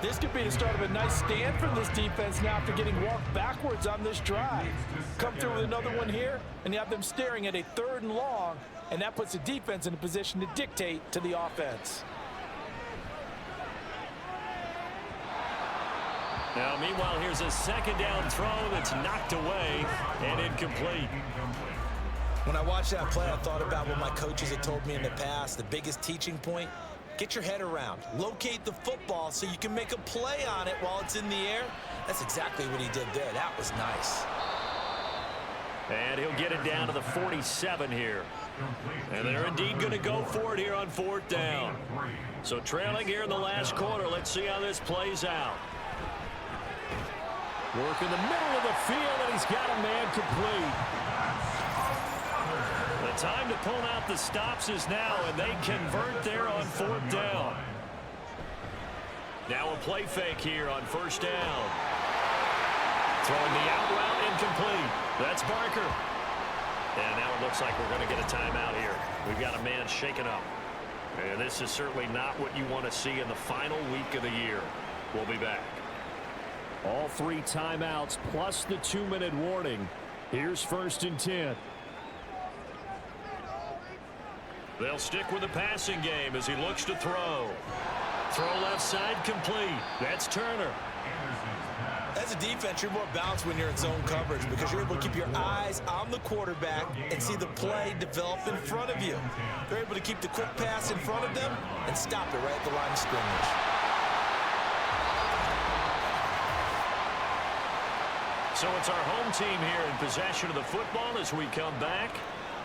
Speaker 5: This could be the start of a nice stand from this defense now after getting walked backwards on this drive. Come through with another one here, and you have them staring at a 3rd and long, and that puts the defense in a position to dictate to the offense.
Speaker 2: Now, meanwhile, here's a 2nd down throw that's knocked away and incomplete.
Speaker 3: When I watched that play, I thought about what my coaches had told me in the past. The biggest teaching point, get your head around. Locate the football so you can make a play on it while it's in the air. That's exactly what he did there. That was nice.
Speaker 2: And he'll get it down to the 47 here. And they're indeed going to go for it here on 4th down. So trailing here in the last quarter. Let's see how this plays out.
Speaker 8: Work in the middle of the field, and he's got a man complete.
Speaker 2: The time to pull out the stops is now, and they convert there on 4th down. Now a play fake here on 1st down. Throwing the out route, incomplete. That's Barker. And now it looks like we're going to get a timeout here. We've got a man shaken up. And this is certainly not what you want to see in the final week of the year. We'll be back.
Speaker 8: All 3 timeouts plus the 2-minute warning. Here's 1st and 10.
Speaker 2: They'll stick with the passing game as he looks to throw. Throw left side complete. That's Turner.
Speaker 3: As a defense, you're more balanced when you're in zone coverage because you're able to keep your eyes on the quarterback and see the play develop in front of you. They're able to keep the quick pass in front of them and stop it right at the line of scrimmage.
Speaker 2: So it's our home team here in possession of the football as we come back.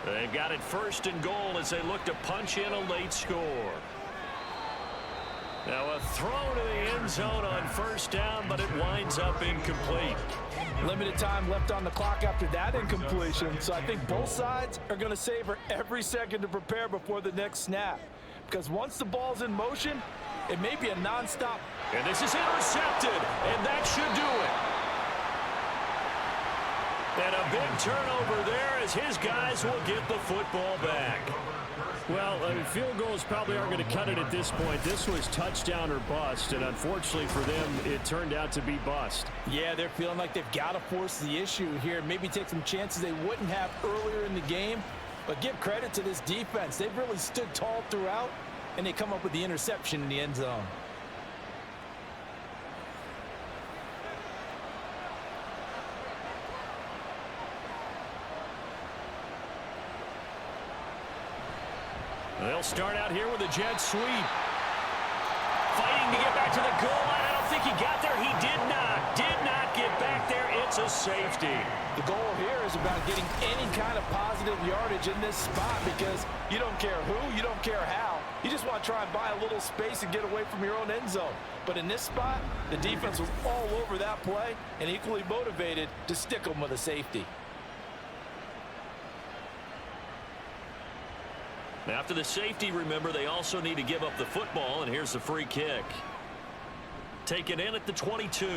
Speaker 2: They've got it 1st and goal as they look to punch in a late score. Now a throw to the end zone on 1st down, but it winds up incomplete.
Speaker 5: Limited time left on the clock after that incompletion, so I think both sides are going to savor every second to prepare before the next snap. Because once the ball's in motion, it may be a nonstop.
Speaker 2: And this is intercepted, and that should do it. And a big turnover there as his guys will get the football back.
Speaker 8: Well, field goals probably aren't going to cut it at this point. This was touchdown or bust, and unfortunately for them, it turned out to be bust.
Speaker 5: Yeah, they're feeling like they've got to force the issue here, maybe take some chances they wouldn't have earlier in the game.
Speaker 3: But give credit to this defense. They've really stood tall throughout, and they come up with the interception in the end zone.
Speaker 2: They'll start out here with a jet sweep. Fighting to get back to the goal line. I don't think he got there. He did not get back there. It's a safety.
Speaker 5: The goal here is about getting any kind of positive yardage in this spot because you don't care who, you don't care how. You just want to try and buy a little space and get away from your own end zone. But in this spot, the defense was all over that play and equally motivated to stick them with a safety.
Speaker 2: After the safety, remember, they also need to give up the football, and here's the free kick. Taken in at the 22.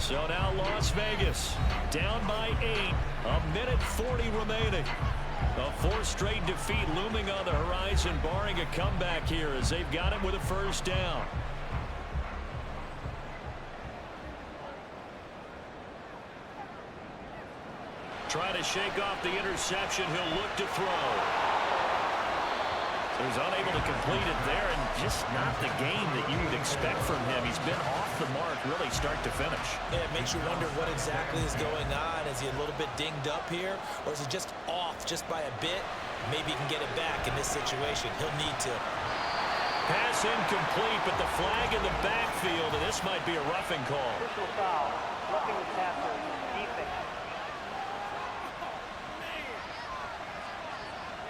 Speaker 2: So now Las Vegas down by 8. A minute 40 remaining. A fourth straight defeat looming on the horizon, barring a comeback here as they've got him with a first down. Trying to shake off the interception. He'll look to throw. So he's unable to complete it there, and just not the game that you would expect from him. He's been off the mark really start to finish.
Speaker 3: Yeah, it makes you wonder what exactly is going on. Is he a little bit dinged up here, or is he just off just by a bit? Maybe he can get it back in this situation. He'll need to.
Speaker 2: Pass incomplete, but the flag in the backfield, and this might be a roughing call.
Speaker 4: Official foul. Roughing the passer. Defense.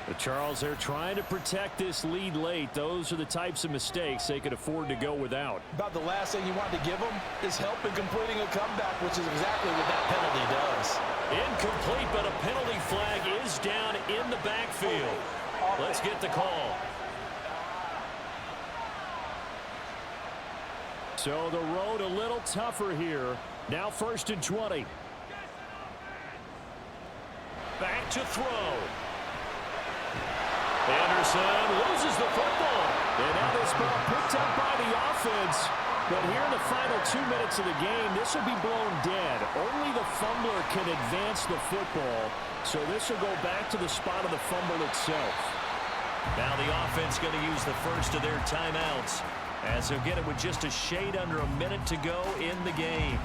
Speaker 2: But Charles, they're trying to protect this lead late. Those are the types of mistakes they could afford to go without.
Speaker 5: About the last thing you want to give them is help in completing a comeback, which is exactly what that penalty does.
Speaker 2: Incomplete, but a penalty flag is down in the backfield. Let's get the call. So the road a little tougher here. Now 1st and 20. Back to throw. Anderson loses the football. And now this ball picked up by the offense. But here in the final 2 minutes of the game, this will be blown dead. Only the fumbler can advance the football. So this will go back to the spot of the fumble itself. Now the offense going to use the first of their timeouts, as they'll get it with just a shade under a minute to go in the game.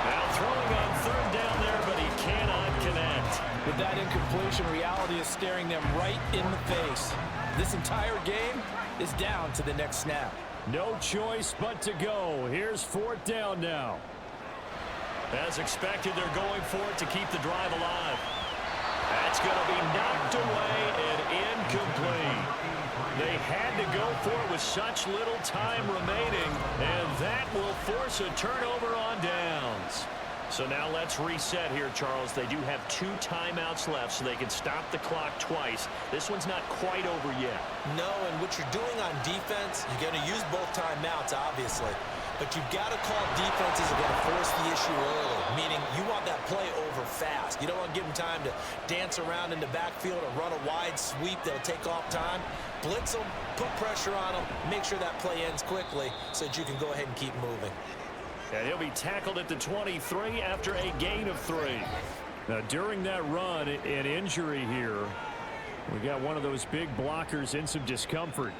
Speaker 2: Now throwing on 3rd down there, but he cannot connect.
Speaker 5: With that incompletion, reality is staring them right in the face. This entire game is down to the next snap.
Speaker 2: No choice but to go. Here's 4th down now. As expected, they're going for it to keep the drive alive. That's going to be knocked away and incomplete. They had to go for it with such little time remaining, and that will force a turnover on downs. So now let's reset here, Charles. They do have 2 timeouts left, so they can stop the clock twice. This one's not quite over yet.
Speaker 3: No, and what you're doing on defense, you're going to use both timeouts, obviously. But you've got to call defenses that are going to force the issue early, meaning you want that play over fast. You don't want to give them time to dance around in the backfield or run a wide sweep that'll take off time. Blitz them, put pressure on them, make sure that play ends quickly so that you can go ahead and keep moving.
Speaker 2: And he'll be tackled at the 23 after a gain of 3. Now, during that run, an injury here. We got one of those big blockers in some discomfort.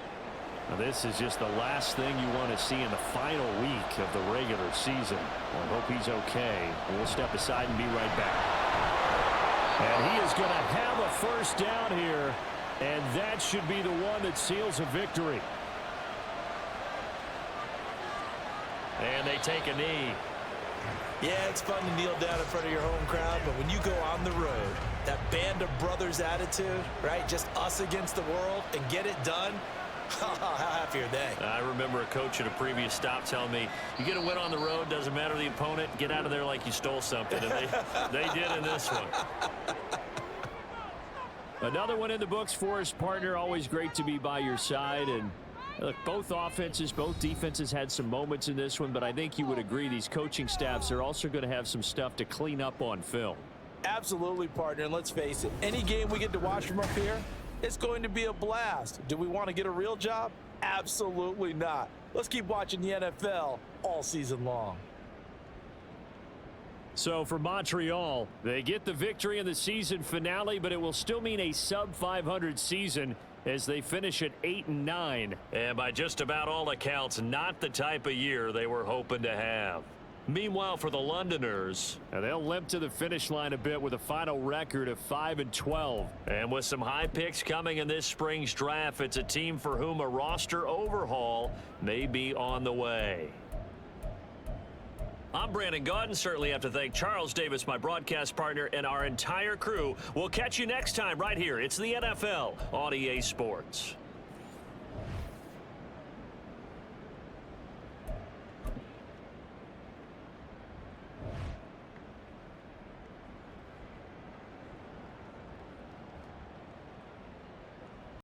Speaker 2: Now, this is just the last thing you want to see in the final week of the regular season. Well, I hope he's okay. We'll step aside and be right back. And he is going to have a first down here, and that should be the one that seals a victory. And they take a knee.
Speaker 3: Yeah, it's fun to kneel down in front of your home crowd, but when you go on the road, that band of brothers attitude, right? Just us against the world and get it done. How happy are they?
Speaker 2: I remember a coach at a previous stop telling me, you get a win on the road, doesn't matter the opponent, get out of there like you stole something. And they did in this one. Another one in the books for us, partner. Always great to be by your side. And look, both offenses, both defenses had some moments in this one, but I think you would agree these coaching staffs are also going to have some stuff to clean up on film.
Speaker 5: Absolutely, partner. And let's face it, any game we get to watch from up here, it's going to be a blast. Do we want to get a real job? Absolutely not. Let's keep watching the NFL all season long.
Speaker 8: So for Montreal, they get the victory in the season finale, but it will still mean a sub-500 season as they finish at 8-9.
Speaker 2: And by just about all accounts, not the type of year they were hoping to have. Meanwhile, for the Londoners,
Speaker 8: they'll limp to the finish line a bit with a final record of 5-12.
Speaker 2: And with some high picks coming in this spring's draft, it's a team for whom a roster overhaul may be on the way. I'm Brandon Gaudin. Certainly have to thank Charles Davis, my broadcast partner, and our entire crew. We'll catch you next time right here. It's the NFL on EA Sports.